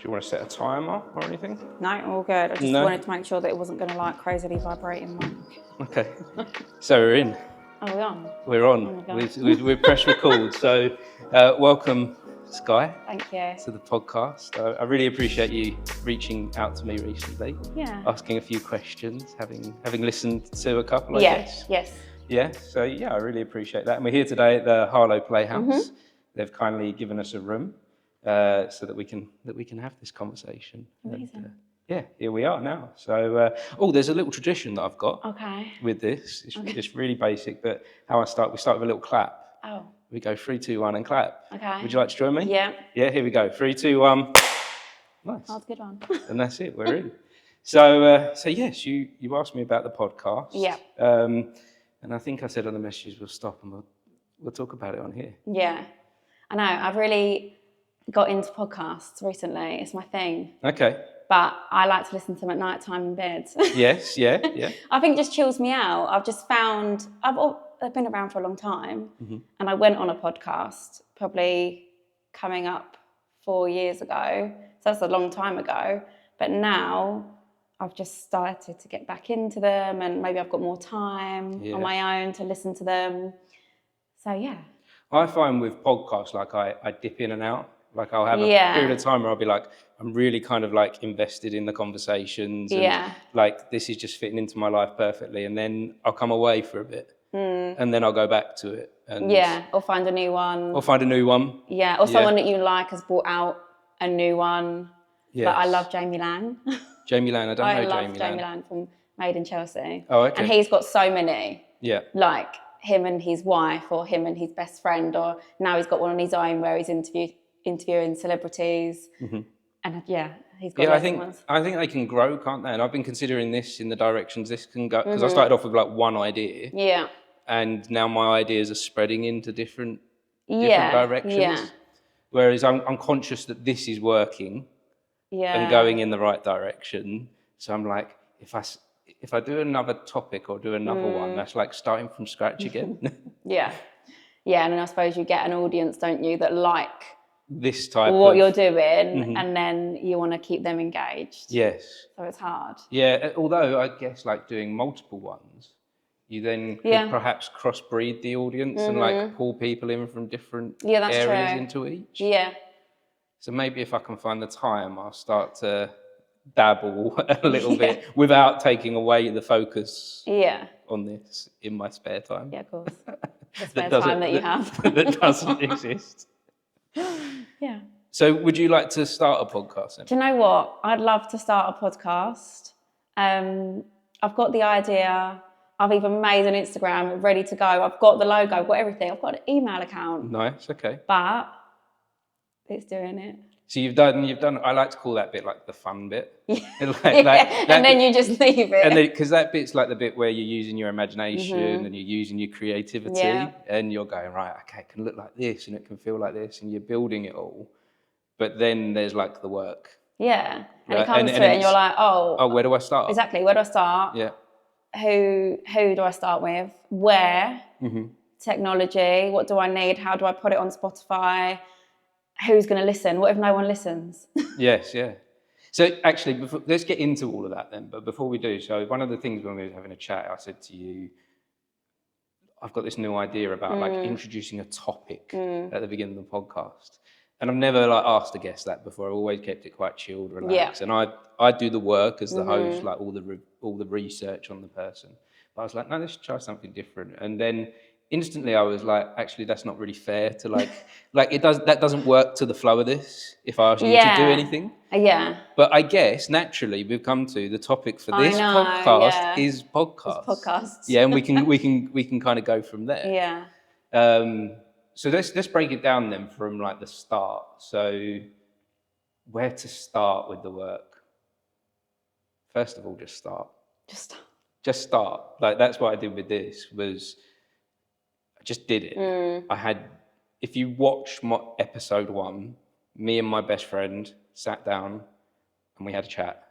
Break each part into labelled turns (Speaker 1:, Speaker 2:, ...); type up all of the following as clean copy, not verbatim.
Speaker 1: you want to set a timer or anything?
Speaker 2: No, all good. I just wanted to make sure that it wasn't going to like crazily vibrate in my...
Speaker 1: Okay. So we're in.
Speaker 2: Oh, we're on?
Speaker 1: We're on. Oh we're press record. So welcome, Skye.
Speaker 2: Thank you.
Speaker 1: To the podcast. I really appreciate you reaching out to me recently.
Speaker 2: Yeah.
Speaker 1: Asking a few questions, having listened to a couple, I guess.
Speaker 2: Yes.
Speaker 1: Yeah. So yeah, I really appreciate that. And we're here today at the Harlow Playhouse. They've kindly given us a room so that we can have this conversation.
Speaker 2: Amazing.
Speaker 1: And, here we are now. So, there's a little tradition that I've got.
Speaker 2: Okay.
Speaker 1: With this. It's really basic, but how we start with a little clap.
Speaker 2: Oh.
Speaker 1: We go 3, 2, 1 and clap.
Speaker 2: Okay.
Speaker 1: Would you like to join me?
Speaker 2: Yeah.
Speaker 1: Yeah, here we go. 3, 2, 1. Nice.
Speaker 2: That's a good one.
Speaker 1: And that's it, we're in. So yes, you asked me about the podcast.
Speaker 2: Yeah.
Speaker 1: And I think I said on the messages we'll stop and we'll talk about it on here.
Speaker 2: Yeah. I know, I've really got into podcasts recently. It's my thing.
Speaker 1: Okay.
Speaker 2: But I like to listen to them at night time in bed.
Speaker 1: Yes, yeah.
Speaker 2: I think it just chills me out. I've just found, I've been around for a long time, and I went on a podcast probably coming up 4 years ago. So that's a long time ago. But now I've just started to get back into them, and maybe I've got more time on my own to listen to them. So yeah.
Speaker 1: I find with podcasts, like I dip in and out. Like I'll have a period of time where I'll be like, I'm really kind of like invested in the conversations. And like this is just fitting into my life perfectly. And then I'll come away for a bit. And then I'll go back to it. And
Speaker 2: or find a new one.
Speaker 1: Yeah,
Speaker 2: or someone that you like has brought out a new one.
Speaker 1: Yes.
Speaker 2: But I love Jamie Lang.
Speaker 1: Jamie Lang, I don't know Jamie Lang.
Speaker 2: I love Jamie Lang from Made in Chelsea.
Speaker 1: Oh, okay.
Speaker 2: And he's got so many.
Speaker 1: Yeah.
Speaker 2: Like him and his wife, or him and his best friend, or now he's got one on his own where he's interviewing celebrities. And he's got loads of ones.
Speaker 1: I think they can grow, can't they? And I've been considering this in the directions this can go, because I started off with like one idea.
Speaker 2: Yeah.
Speaker 1: And now my ideas are spreading into different directions. Yeah. Whereas I'm conscious that this is working and going in the right direction. So I'm like, if I do another topic or do another one, that's like starting from scratch again.
Speaker 2: Yeah, and then I suppose you get an audience, don't you, that like
Speaker 1: this type
Speaker 2: what you're doing, and then you want to keep them engaged.
Speaker 1: Yes.
Speaker 2: So it's hard.
Speaker 1: Yeah, although I guess like doing multiple ones, you then could perhaps crossbreed the audience and like pull people in from different areas into each.
Speaker 2: Yeah.
Speaker 1: So maybe if I can find the time, I'll start to dabble a little bit without taking away the focus on this in my spare time.
Speaker 2: Yeah, of course. The spare time that you have.
Speaker 1: That doesn't exist.
Speaker 2: Yeah.
Speaker 1: So would you like to start a podcast then?
Speaker 2: Do you know what? I'd love to start a podcast. I've got the idea. I've even made an Instagram ready to go. I've got the logo, I've got everything. I've got an email account.
Speaker 1: Nice, okay.
Speaker 2: But it's doing it.
Speaker 1: So you've done. I like to call that bit like the fun bit.
Speaker 2: Yeah.
Speaker 1: That
Speaker 2: and then you just leave it.
Speaker 1: And because that bit's like the bit where you're using your imagination and you're using your creativity, and you're going, right, okay, it can look like this and it can feel like this, and you're building it all. But then there's like the work.
Speaker 2: Yeah, and it comes to it, and you're like, oh,
Speaker 1: where do I start?
Speaker 2: Exactly, where do I start?
Speaker 1: Yeah.
Speaker 2: Who do I start with? Where? Technology. What do I need? How do I put it on Spotify? Who's going to listen? What if no one listens?
Speaker 1: Yes, yeah. So actually, let's get into all of that then. But before we do, so one of the things when we were having a chat, I said to you, I've got this new idea about like introducing a topic at the beginning of the podcast. And I've never like asked a guest that before. I've always kept it quite chilled, relaxed. And I do the work as the host, like all the research on the person. But I was like, no, let's try something different. And then instantly I was like, actually, that's not really fair to like that doesn't work to the flow of this if I ask you to do anything.
Speaker 2: Yeah.
Speaker 1: But I guess naturally we've come to the topic for this podcast is podcasts.
Speaker 2: It's podcasts.
Speaker 1: Yeah, and we can kind of go from there.
Speaker 2: Yeah.
Speaker 1: So let's break it down then from like the start. So where to start with the work? First of all, just start. Just start. Like that's what I did with this was I just did it. If you watch my episode 1, me and my best friend sat down and we had a chat,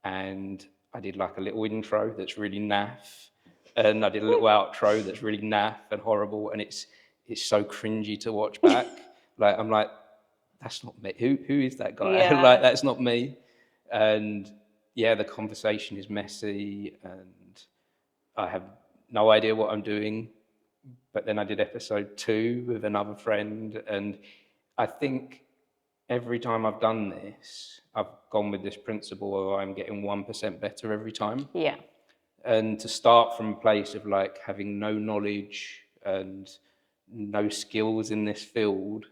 Speaker 1: and I did like a little intro that's really naff, and I did a little outro that's really naff and horrible, and it's so cringy to watch back. Like I'm like, that's not me. Who is that guy?
Speaker 2: Yeah.
Speaker 1: Like, that's not me. And yeah, the conversation is messy and I have no idea what I'm doing. But then I did episode 2 with another friend. And I think every time I've done this, I've gone with this principle of I'm getting 1% better every time.
Speaker 2: Yeah.
Speaker 1: And to start from a place of like having no knowledge and no skills in this field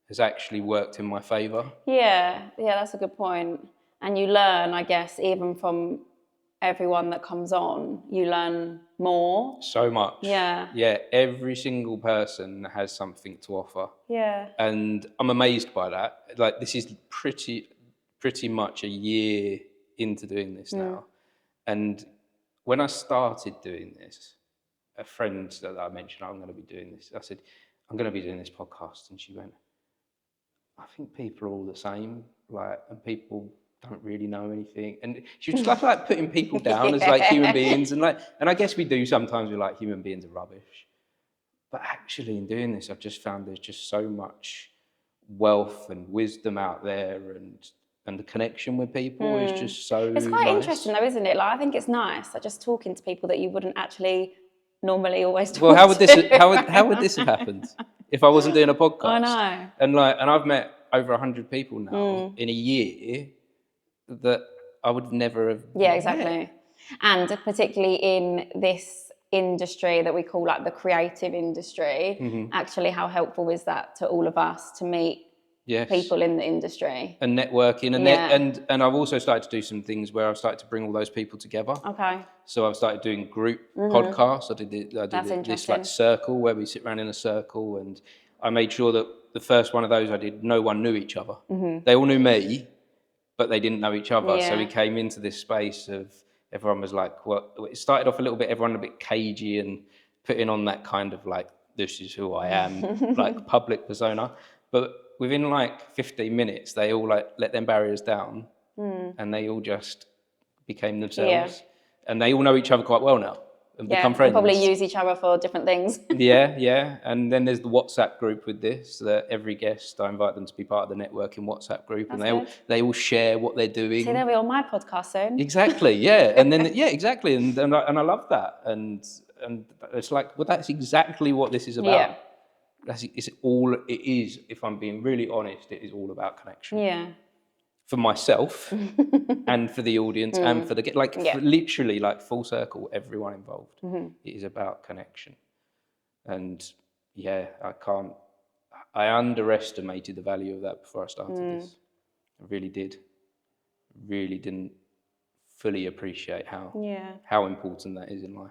Speaker 1: has actually worked in my favor.
Speaker 2: Yeah, that's a good point. And you learn, I guess, even from everyone that comes on, you learn more.
Speaker 1: So much.
Speaker 2: Yeah.
Speaker 1: Yeah, every single person has something to offer.
Speaker 2: Yeah.
Speaker 1: And I'm amazed by that. Like, this is pretty much a year into doing this now. And when I started doing this, a friend that I mentioned, I'm going to be doing this, I said, I'm going to be doing this podcast. And she went, I think people are all the same, like, and people don't really know anything. And she was just like putting people down as like human beings. And I guess we do sometimes, we're like, human beings are rubbish. But actually in doing this, I've just found there's just so much wealth and wisdom out there, and the connection with people is just so
Speaker 2: It's quite
Speaker 1: nice.
Speaker 2: interesting though, isn't it? Like, I think it's nice, like, just talking to people that you wouldn't actually normally always talk
Speaker 1: Well, how would
Speaker 2: to.
Speaker 1: this have happened if I wasn't doing a podcast?
Speaker 2: I know.
Speaker 1: And I've met over 100 people now in a year that I would never have.
Speaker 2: Yeah, exactly.
Speaker 1: met.
Speaker 2: And particularly in this industry that we call like the creative industry, actually how helpful is that to all of us to meet people in the industry?
Speaker 1: And networking. And I've also started to do some things where I've started to bring all those people together.
Speaker 2: Okay.
Speaker 1: So I've started doing group podcasts. I did this like circle where we sit around in a circle, and I made sure that the first one of those I did, no one knew each other. They all knew me, but they didn't know each other. So we came into this space of everyone was like, well, it started off a little bit, everyone a bit cagey and putting on that kind of like, this is who I am, like public persona. But within like 15 minutes, they all like let them barriers down and they all just became themselves. And they all know each other quite well now and become friends.
Speaker 2: And probably use each other for different things.
Speaker 1: Yeah. And then there's the WhatsApp group with this, that every guest, I invite them to be part of the networking WhatsApp group.
Speaker 2: That's
Speaker 1: and they all share what they're doing.
Speaker 2: See, they'll be on my podcast soon.
Speaker 1: Exactly, yeah. And then, exactly. And I love that. And it's like, well, that's exactly what this is about. It's all it is. If I'm being really honest, it is all about connection.
Speaker 2: Yeah.
Speaker 1: For myself and for the audience and for the literally like full circle, everyone involved. It is about connection. And I underestimated the value of that before I started this. I really did. Really didn't fully appreciate how important that is in life.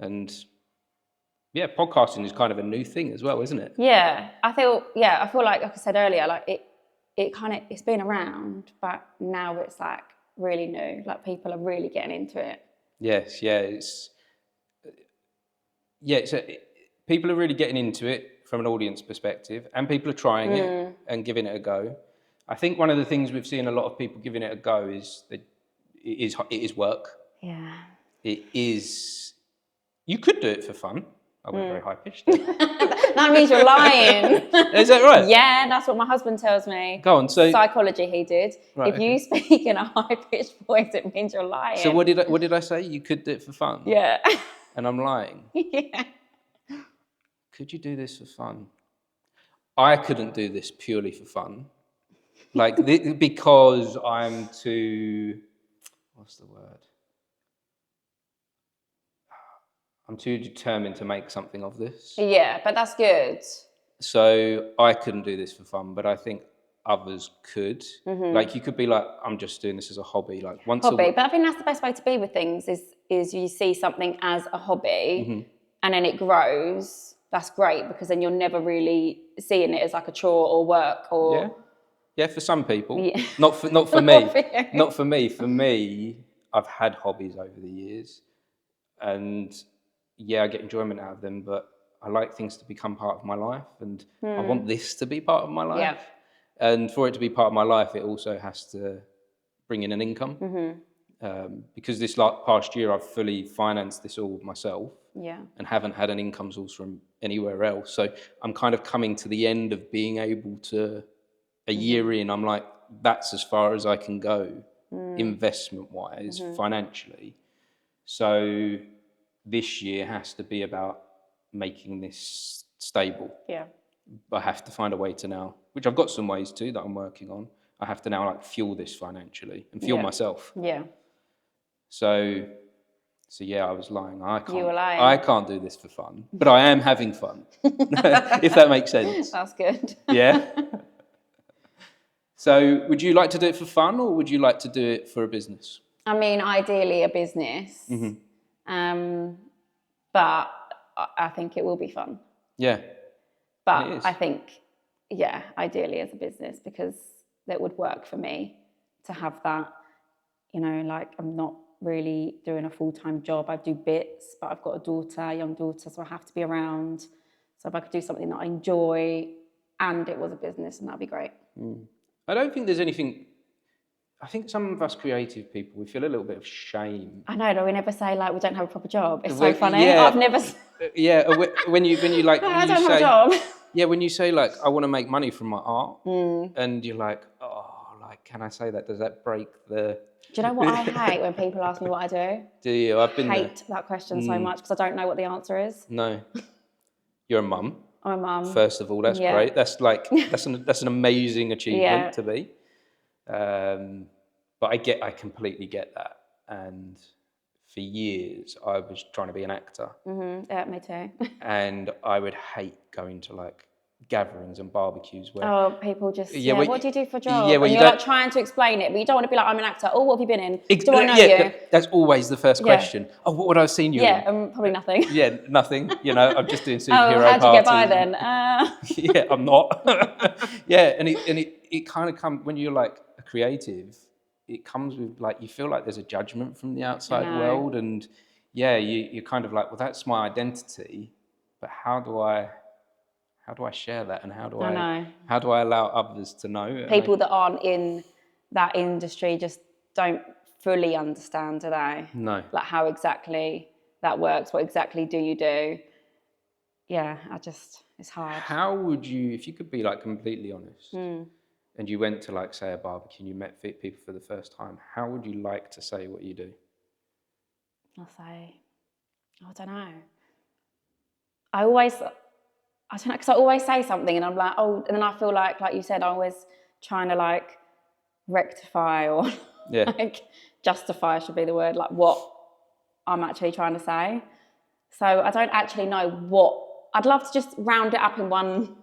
Speaker 1: And podcasting is kind of a new thing as well, isn't it?
Speaker 2: Yeah, I feel like I said earlier, like it's been around, but now it's like really new. Like, people are really getting into it. Yes,
Speaker 1: people are really getting into it from an audience perspective, and people are trying it and giving it a go. I think one of the things we've seen a lot of people giving it a go is that it is work.
Speaker 2: Yeah.
Speaker 1: It is. You could do it for fun. I went very high pitched there.
Speaker 2: That means you're lying.
Speaker 1: Is that right?
Speaker 2: Yeah, that's what my husband tells me.
Speaker 1: Go on. So
Speaker 2: psychology, he did.
Speaker 1: Right,
Speaker 2: if you speak in a high pitched voice, it means you're lying.
Speaker 1: So what did I say? You could do it for fun.
Speaker 2: Yeah.
Speaker 1: And I'm lying.
Speaker 2: Yeah.
Speaker 1: Could you do this for fun? I couldn't do this purely for fun, like because I'm too. What's the word? I'm too determined to make something of this.
Speaker 2: Yeah, but that's good.
Speaker 1: So I couldn't do this for fun, but I think others could. Like, you could be like, I'm just doing this as a hobby. Like but
Speaker 2: I think that's the best way to be with things is you see something as a hobby and then it grows. That's great, because then you're never really seeing it as like a chore or work or.
Speaker 1: Yeah, for some people.
Speaker 2: Yeah.
Speaker 1: Not for me. Not for me. For me, I've had hobbies over the years, and I get enjoyment out of them, but I like things to become part of my life, and I want this to be part of my life.
Speaker 2: Yeah.
Speaker 1: And for it to be part of my life, it also has to bring in an income. Because this past year, I've fully financed this all myself.
Speaker 2: Yeah.
Speaker 1: And haven't had an income source from anywhere else. So I'm kind of coming to the end of being able to a year in, I'm like, that's as far as I can go, investment-wise, financially. So this year has to be about making this stable.
Speaker 2: Yeah.
Speaker 1: I have to find a way to now, which I've got some ways too that I'm working on. I have to now like fuel this financially and fuel myself.
Speaker 2: Yeah.
Speaker 1: So yeah, I was lying.
Speaker 2: You were lying.
Speaker 1: I can't do this for fun, but I am having fun, if that makes sense.
Speaker 2: That's good.
Speaker 1: Yeah. So would you like to do it for fun, or would you like to do it for a business?
Speaker 2: I mean, ideally a business, but I think it will be fun.
Speaker 1: Yeah.
Speaker 2: But I think, yeah, ideally as a business, because that would work for me to have that, you know, like I'm not really doing a full-time job. I do bits, but I've got a young daughter, so I have to be around. So if I could do something that I enjoy and it was a business, and that'd be great.
Speaker 1: I don't think there's anything. I think some of us creative people, we feel a little bit of shame.
Speaker 2: I know, though, we never say like we don't have a proper job. It's so funny.
Speaker 1: Yeah.
Speaker 2: I've never.
Speaker 1: Yeah, when you like when
Speaker 2: I
Speaker 1: you
Speaker 2: don't
Speaker 1: say
Speaker 2: have a job.
Speaker 1: Yeah, when you say like I want to make money from my art, and you're like, oh, like can I say that? Does that break the?
Speaker 2: Do you know what I hate when people ask me what I do?
Speaker 1: Do you? I've been
Speaker 2: hate that question so much because I don't know what the answer is.
Speaker 1: No, you're a mum.
Speaker 2: I'm a mum.
Speaker 1: First of all, that's great. That's like that's an amazing achievement to be. But I completely get that. And for years, I was trying to be an actor.
Speaker 2: Yeah, me too.
Speaker 1: And I would hate going to like gatherings and barbecues where
Speaker 2: people just what do you do for a job?
Speaker 1: Yeah,
Speaker 2: and you're like trying to explain it, but you don't want to be like, I'm an actor. Oh, what have you been in? Do I know you?
Speaker 1: That's always the first question. Oh, what would I have seen you in?
Speaker 2: Probably nothing.
Speaker 1: Yeah, nothing. You know, I'm just doing superhero
Speaker 2: how'd
Speaker 1: parties.
Speaker 2: you get by then?
Speaker 1: Yeah, I'm not. Yeah, and it kind of comes when you're like a creative. It comes with like you feel like there's a judgment from the outside world, and you're kind of like, well, that's my identity, but how do I share that, and how do I allow others to know?
Speaker 2: People that aren't in that industry just don't fully understand, do they?
Speaker 1: No.
Speaker 2: Like how exactly that works. What exactly do you do? Yeah, it's hard.
Speaker 1: How would you, if you could be like completely honest, and you went to like say a barbecue and you met people for the first time, how would you like to say what you do?
Speaker 2: I'll say, I don't know. I don't know, because I always say something and I'm like, and then I feel like you said, I'm always trying to like rectify or like justify should be the word, like what I'm actually trying to say. So I don't actually know I'd love to just round it up in one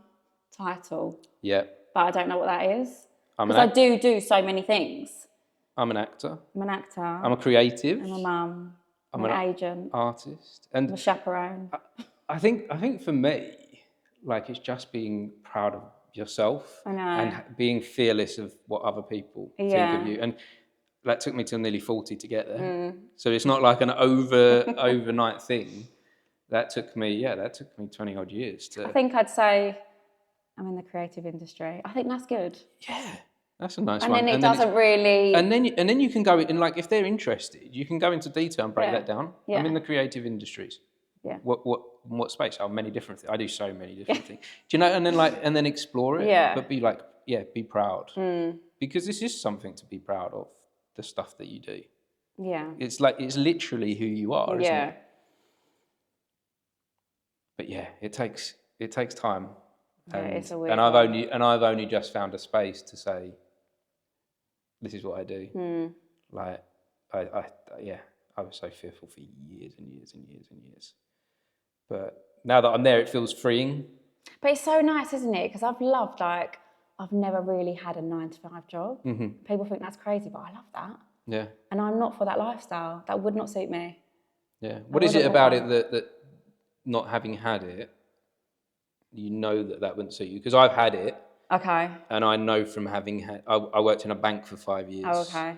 Speaker 2: title. Yeah. But I don't know what that is. Because I do so many things.
Speaker 1: I'm an actor.
Speaker 2: I'm an actor.
Speaker 1: I'm a creative.
Speaker 2: I'm a mum. I'm an agent.
Speaker 1: Artist. And
Speaker 2: I'm a chaperone.
Speaker 1: I think for me, like it's just being proud of yourself.
Speaker 2: I know.
Speaker 1: And being fearless of what other people think of you. And that took me till nearly 40 to get there. So it's not like an overnight thing. That took me 20 odd years to.
Speaker 2: I think I'd say I'm in the creative industry. I think that's good.
Speaker 1: Yeah. That's a nice
Speaker 2: one.
Speaker 1: And
Speaker 2: then it doesn't really.
Speaker 1: And then you can go in, like if they're interested, you can go into detail and break that down.
Speaker 2: Yeah.
Speaker 1: I'm in the creative industries.
Speaker 2: Yeah.
Speaker 1: What space? Oh, many different things. I do so many different things. Do you know? And then explore it.
Speaker 2: Yeah.
Speaker 1: But be like, be proud. Because this is something to be proud of. The stuff that you do.
Speaker 2: Yeah.
Speaker 1: It's literally who you are, isn't it? But it takes time.
Speaker 2: It's a weird
Speaker 1: and I've only just found a space to say, this is what I do. Like I was so fearful for years and years and years and years. But now that I'm there, it feels freeing.
Speaker 2: But it's so nice, isn't it? Because I've never really had a 9-to-5 job. People think that's crazy, but I love that. Yeah. And I'm not for that lifestyle. That would not suit me.
Speaker 1: Yeah. What is it about it that not having had it, you know that wouldn't suit you? Because I've had it. Okay. And I know from having had, I worked in a bank for 5 years. Oh, okay.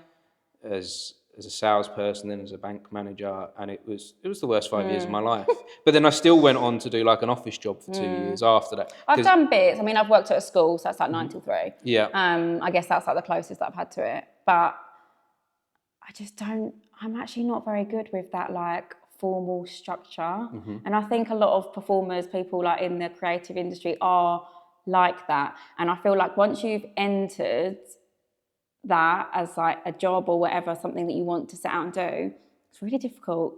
Speaker 1: As a salesperson, then as a bank manager, and it was the worst 5 years of my life. But then I still went on to do like an office job for 2 years after that.
Speaker 2: I've done bits. I mean, I've worked at a school, so that's like 9 till 3.
Speaker 1: Yeah.
Speaker 2: I guess that's like the closest that I've had to it. But I just I'm actually not very good with that like formal structure. And I think a lot of performers, people like in the creative industry are like that. And I feel like once you've entered that as like a job or whatever, something that you want to set out and do, it's really difficult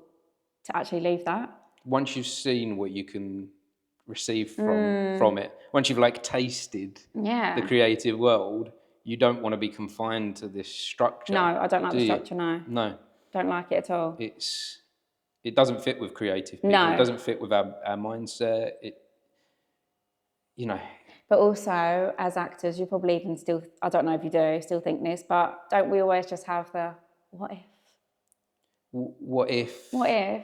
Speaker 2: to actually leave that.
Speaker 1: Once you've seen what you can receive from it, once you've like tasted the creative world, you don't want to be confined to this structure.
Speaker 2: No, I don't like the structure.
Speaker 1: No,
Speaker 2: don't like it at all.
Speaker 1: It doesn't fit with creative people.
Speaker 2: No.
Speaker 1: It doesn't fit with our mindset.
Speaker 2: But also, as actors, you probably even still, I don't know if you do, still think this, but don't we always just have the, what if?
Speaker 1: What if?
Speaker 2: What if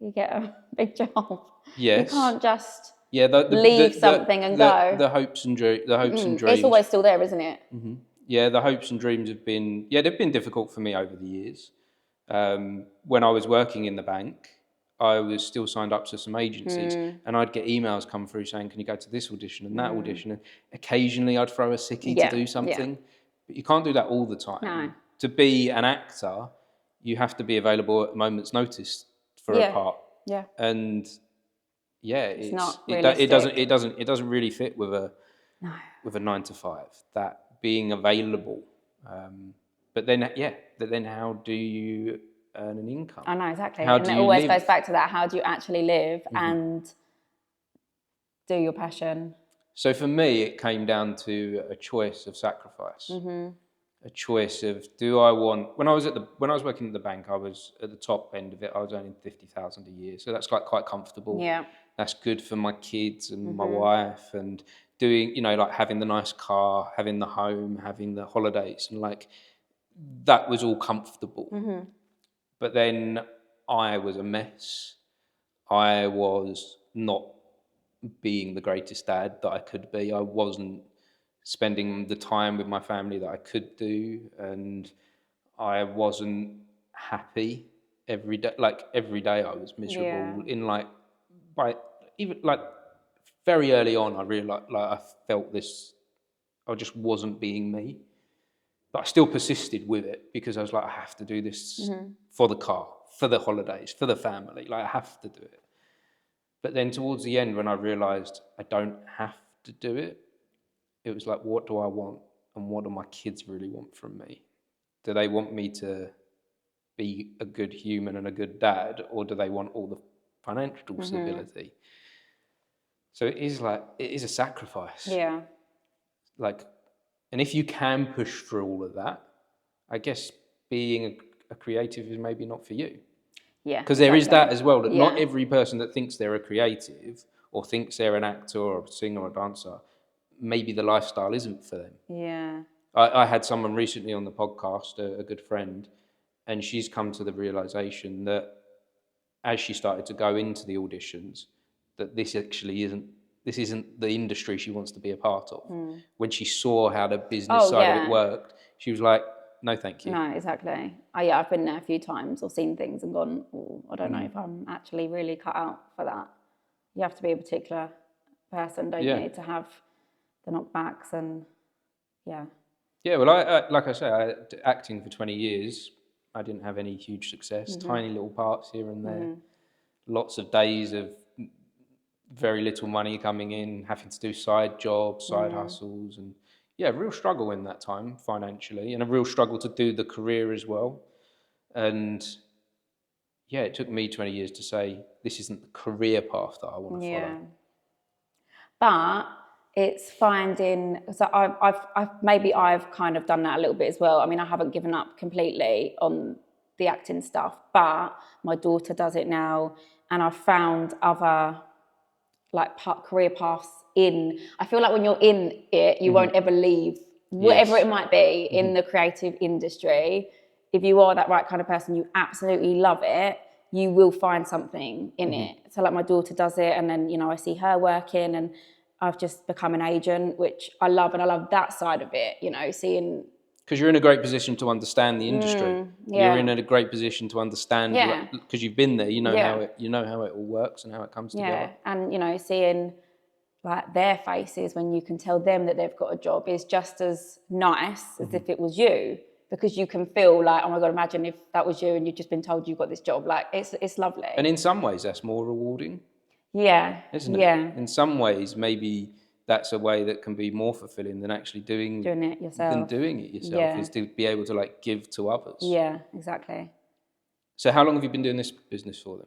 Speaker 2: you get a big job?
Speaker 1: Yes.
Speaker 2: You can't just
Speaker 1: leave
Speaker 2: something and go.
Speaker 1: The hopes and dreams.
Speaker 2: It's always still there, isn't it?
Speaker 1: Mm-hmm. Yeah, the hopes and dreams have been, they've been difficult for me over the years. When I was working in the bank, I was still signed up to some agencies, and I'd get emails come through saying, can you go to this audition and that audition? And occasionally I'd throw a sickie to do something, but you can't do that all the time.
Speaker 2: No.
Speaker 1: To be an actor, you have to be available at a moment's notice for a part.
Speaker 2: Yeah.
Speaker 1: And
Speaker 2: it's not
Speaker 1: it doesn't really fit with a 9 to 5, that being available. But then how do you earn an income?
Speaker 2: I know, exactly.
Speaker 1: How
Speaker 2: and
Speaker 1: do
Speaker 2: it
Speaker 1: you
Speaker 2: always
Speaker 1: live?
Speaker 2: goes back to that. How do you actually live and do your passion?
Speaker 1: So for me, it came down to a choice of sacrifice. A choice of, do I want, when I was working at the bank, I was at the top end of it. I was earning 50,000 a year. So that's like quite comfortable.
Speaker 2: Yeah.
Speaker 1: That's good for my kids and my wife, and doing, like having the nice car, having the home, having the holidays, and like that was all comfortable. But then I was a mess. I was not being the greatest dad that I could be. I wasn't spending the time with my family that I could do, and I wasn't happy every day. Like every day I was miserable. Even very early on, I realized, I felt this, I just wasn't being me. But I still persisted with it because I was like, I have to do this for the car, for the holidays, for the family. Like, I have to do it. But then towards the end, when I realized I don't have to do it, it was like, what do I want? And what do my kids really want from me? Do they want me to be a good human and a good dad, or do they want all the financial stability? So it is a sacrifice.
Speaker 2: Yeah.
Speaker 1: And if you can push through all of that, I guess being a creative is maybe not for you.
Speaker 2: Yeah.
Speaker 1: Because there is that as well, that not every person that thinks they're a creative or thinks they're an actor or a singer or a dancer, maybe the lifestyle isn't for them.
Speaker 2: Yeah.
Speaker 1: I had someone recently on the podcast, a good friend, and she's come to the realization that as she started to go into the auditions, that this isn't the industry she wants to be a part of. When she saw how the business side of it worked, she was like, no, thank you.
Speaker 2: No, exactly. I've been there a few times or seen things and gone, I don't know if I'm actually really cut out for that. You have to be a particular person, don't you, to have the knockbacks and, Yeah,
Speaker 1: well, I like I say, acting for 20 years, I didn't have any huge success. Tiny little parts here and there. Lots of days of very little money coming in, having to do side jobs, side hustles, and real struggle in that time financially, and a real struggle to do the career as well. And it took me 20 years to say, this isn't the career path that I want to follow.
Speaker 2: But it's finding, so I've kind of done that a little bit as well. I mean, I haven't given up completely on the acting stuff, but my daughter does it now, and I've found other career paths in. I feel like when you're in it, you won't ever leave, whatever it might be in the creative industry. If you are that right kind of person, you absolutely love it, you will find something in it. So like my daughter does it, and then, I see her working, and I've just become an agent, which I love, and I love that side of it, seeing.
Speaker 1: Because you're in a great position to understand the industry. You're in a great position to understand, because you've been there. How it all works and how it comes together.
Speaker 2: And seeing their faces when you can tell them that they've got a job is just as nice as if it was you, because you can feel like, oh my God, imagine if that was you and you've just been told you've got this job. It's lovely.
Speaker 1: And in some ways, that's more rewarding.
Speaker 2: Yeah.
Speaker 1: Isn't it?
Speaker 2: Yeah.
Speaker 1: In some ways, maybe that's a way that can be more fulfilling than actually doing
Speaker 2: it yourself. Yeah.
Speaker 1: is to be able to like give to others.
Speaker 2: Yeah, exactly.
Speaker 1: So how long have you been doing this business for then?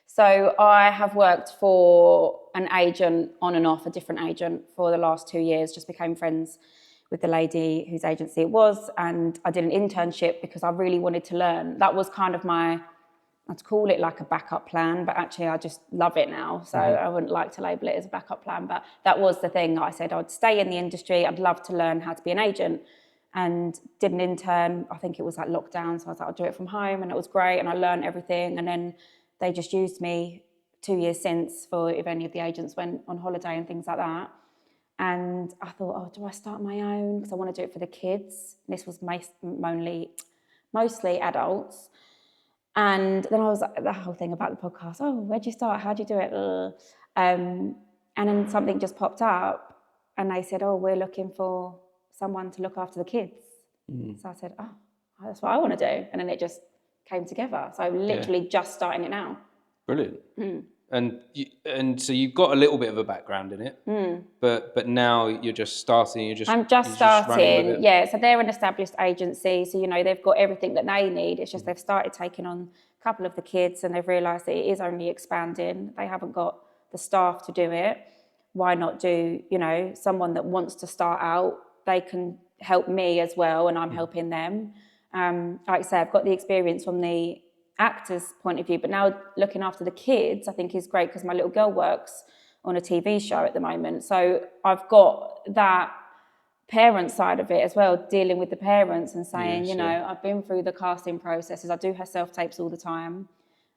Speaker 2: So I have worked for an agent on and off, a different agent for the last 2 years, just became friends with the lady whose agency it was. And I did an internship because I really wanted to learn. That was kind of I'd call it like a backup plan, but actually I just love it now. So I wouldn't like to label it as a backup plan, but that was the thing. I said I'd stay in the industry. I'd love to learn how to be an agent, and did an intern. I think it was like lockdown. So I was like, I'll do it from home, and it was great. And I learned everything. And then they just used me 2 years since for if any of the agents went on holiday and things like that. And I thought, oh, do I start my own? Because I want to do it for the kids. This was mostly adults. And then I was like, the whole thing about the podcast, oh, where'd you start? How'd you do it? And then something just popped up and they said, oh, we're looking for someone to look after the kids. So I said, oh, that's what I want to do. And then it just came together. So I'm literally just starting it now.
Speaker 1: Brilliant. And so you've got a little bit of a background in it, but now you're just starting.
Speaker 2: I'm just starting. Yeah. So they're an established agency. So, they've got everything that they need. It's just they've started taking on a couple of the kids and they've realised that it is only expanding. They haven't got the staff to do it. Why not do, someone that wants to start out, they can help me as well and I'm helping them. Like I say, I've got the experience from the actor's point of view, but now looking after the kids I think is great because my little girl works on a TV show at the moment, so I've got that parent side of it as well, dealing with the parents and saying I've been through the casting processes, I do her self-tapes all the time,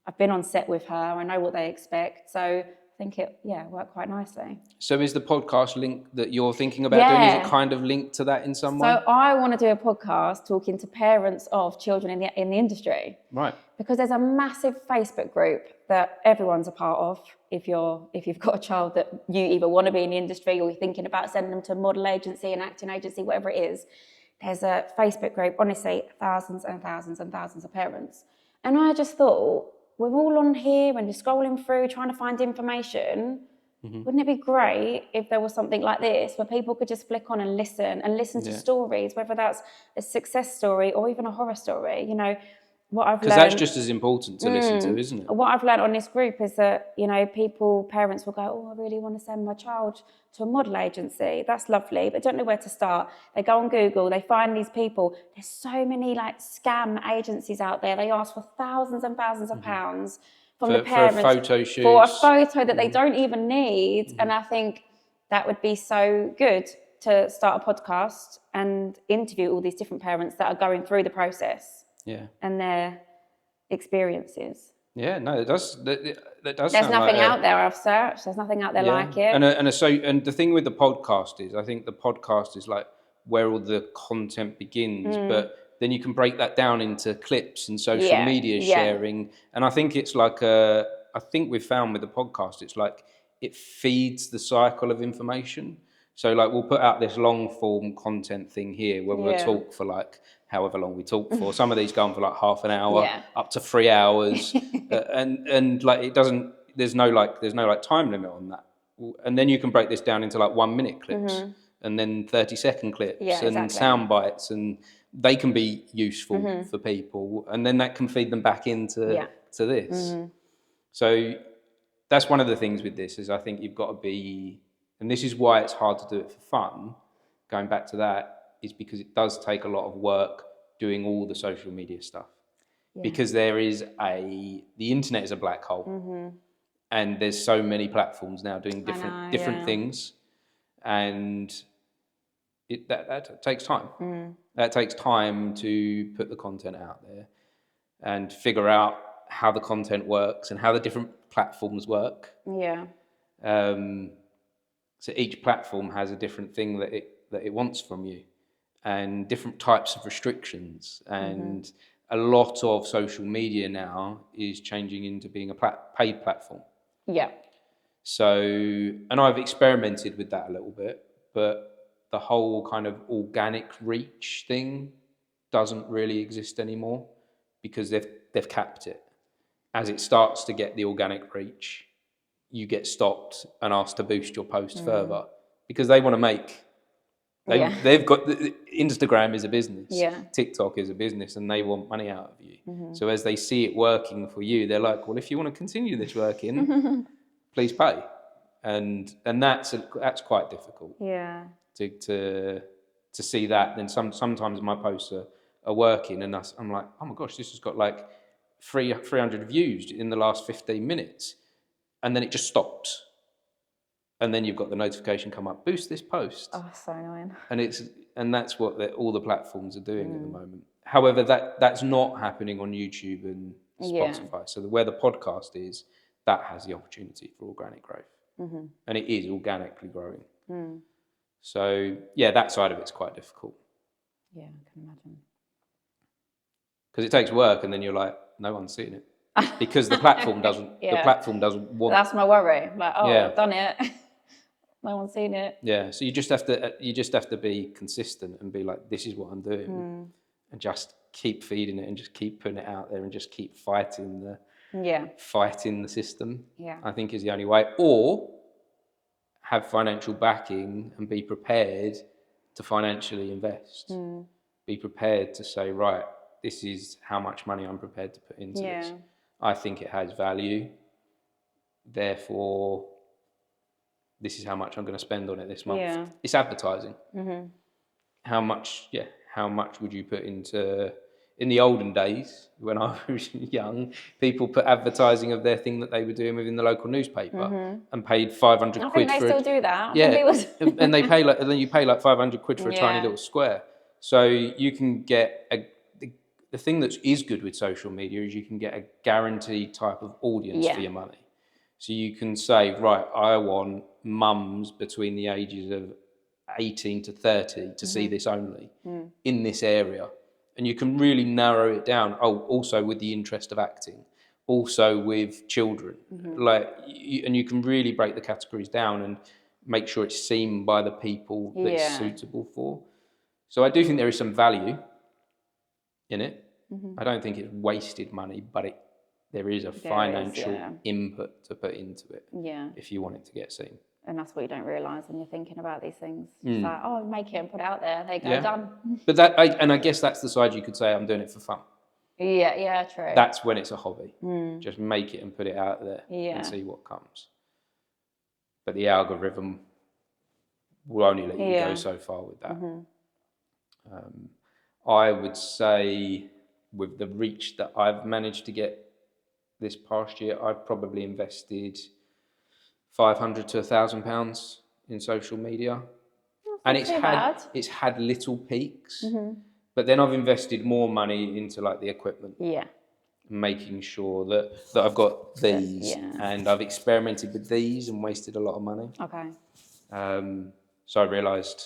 Speaker 2: I've been on set with her, I know what they expect, so I think it worked quite nicely.
Speaker 1: So is the podcast link that you're thinking about doing, is it kind of linked to that in some way?
Speaker 2: So I want to do a podcast talking to parents of children in the industry.
Speaker 1: Right.
Speaker 2: Because there's a massive Facebook group that everyone's a part of. If you've got a child that you either want to be in the industry or you're thinking about sending them to a model agency, an acting agency, whatever it is, there's a Facebook group, honestly, thousands and thousands and thousands of parents. And I just thought, we're all on here and you're scrolling through trying to find information. Wouldn't it be great if there was something like this where people could just flick on and listen to stories, whether that's a success story or even a horror story, what I've learned.
Speaker 1: Because that's just as important to listen to, isn't it?
Speaker 2: What I've learned on this group is that, parents will go, oh, I really want to send my child to a model agency. That's lovely, but don't know where to start. They go on Google, they find these people. There's so many scam agencies out there. They ask for thousands and thousands of pounds from the parents.
Speaker 1: For a photo shoot.
Speaker 2: For a photo that they don't even need. And I think that would be so good to start a podcast and interview all these different parents that are going through the process. Yeah, and their experiences.
Speaker 1: Yeah, no, it does. That does.
Speaker 2: There's nothing out there. I've searched. There's nothing out there like it.
Speaker 1: And the thing with the podcast is, I think the podcast is like where all the content begins, but then you can break that down into clips and social media sharing. And I think it's like I think we've found with the podcast, it's like it feeds the cycle of information. So we'll put out this long form content thing here where we'll talk for however long we talk for. Some of these go on for half an hour, up to 3 hours, and it doesn't. There's no time limit on that. And then you can break this down into 1 minute clips, and then 30-second clips, and sound bites, and they can be useful for people, and then that can feed them back into to this. So that's one of the things with this is I think you've got to be. And this is why it's hard to do it for fun. Going back to that is because it does take a lot of work doing all the social media stuff. Yeah. Because the internet is a black hole. And there's so many platforms now doing different things. And that takes time. That takes time to put the content out there and figure out how the content works and how the different platforms work. Yeah. So each platform has a different thing that it wants from you, and different types of restrictions. And a lot of social media now is changing into being a paid platform. Yeah. So, and I've experimented with that a little bit, but the whole kind of organic reach thing doesn't really exist anymore because they've capped it. As it starts to get the organic reach, you get stopped and asked to boost your post further, because they want to make.
Speaker 2: Yeah.
Speaker 1: They've got Instagram is a business,
Speaker 2: Yeah.
Speaker 1: TikTok is a business, and they want money out of you. So as they see it working for you, they're like, well, if you want to continue this working, please pay, and that's quite difficult.
Speaker 2: Yeah.
Speaker 1: To see that. Then sometimes my posts are working, and I'm like, oh my gosh, this has got like 300 views in the last 15 minutes, and then it just stops. And then you've got the notification come up, boost this post.
Speaker 2: Oh, so annoying.
Speaker 1: And that's what all the platforms are doing at the moment. However, that's not happening on YouTube and Spotify.
Speaker 2: Yeah.
Speaker 1: So where the podcast is, that has the opportunity for organic growth. And it is organically growing. So yeah, that side of it's quite difficult.
Speaker 2: Yeah, I can imagine.
Speaker 1: Because it takes work, and then you're like, no one's seeing it. Because the platform doesn't
Speaker 2: Yeah.
Speaker 1: the platform doesn't want.
Speaker 2: That's my worry. Like,
Speaker 1: Yeah.
Speaker 2: I've done it. No one's seen it.
Speaker 1: Yeah, so you just have to be consistent and be like, this is what I'm doing, and just keep feeding it and just keep putting it out there and just keep fighting the system.
Speaker 2: Yeah.
Speaker 1: I think is the only way. Or have financial backing and be prepared to financially invest. Be prepared to say, right, this is how much money I'm prepared to put into this. I think it has value. Therefore, this is how much I'm going to spend on it this month.
Speaker 2: Yeah.
Speaker 1: It's advertising. How much would you put into, in the olden days, when I was young, people put advertising of their thing that they were doing within the local newspaper and paid 500
Speaker 2: I
Speaker 1: quid
Speaker 2: think
Speaker 1: for
Speaker 2: they
Speaker 1: it.
Speaker 2: still do that.
Speaker 1: Yeah, and they pay and then you pay like 500 quid for a tiny little square. So you can get the thing that is good with social media is you can get a guaranteed type of audience for your money. So you can say, right, I want mums between the ages of 18 to 30 to see this only in this area. And you can really narrow it down. Oh, also with the interest of acting, also with children. And you can really break the categories down and make sure it's seen by the people that it's suitable for. So I do think there is some value in it. I don't think it's wasted money, but there is a financial input to put into it if you want it to get seen.
Speaker 2: And that's what you don't realise when you're thinking about these things. It's like, oh, make it and put it out there. There you go, done.
Speaker 1: But I guess that's the side you could say I'm doing it for fun.
Speaker 2: Yeah, true.
Speaker 1: That's when it's a hobby. Just make it and put it out there and see what comes. But the algorithm will only let you go so far with that. I would say with the reach that I've managed to get this past year, I've probably invested £500 to £1,000 in social media, and it's had little peaks. But then I've invested more money into like the equipment, making sure that I've got these, and I've experimented with these and wasted a lot of money.
Speaker 2: Okay.
Speaker 1: So I realised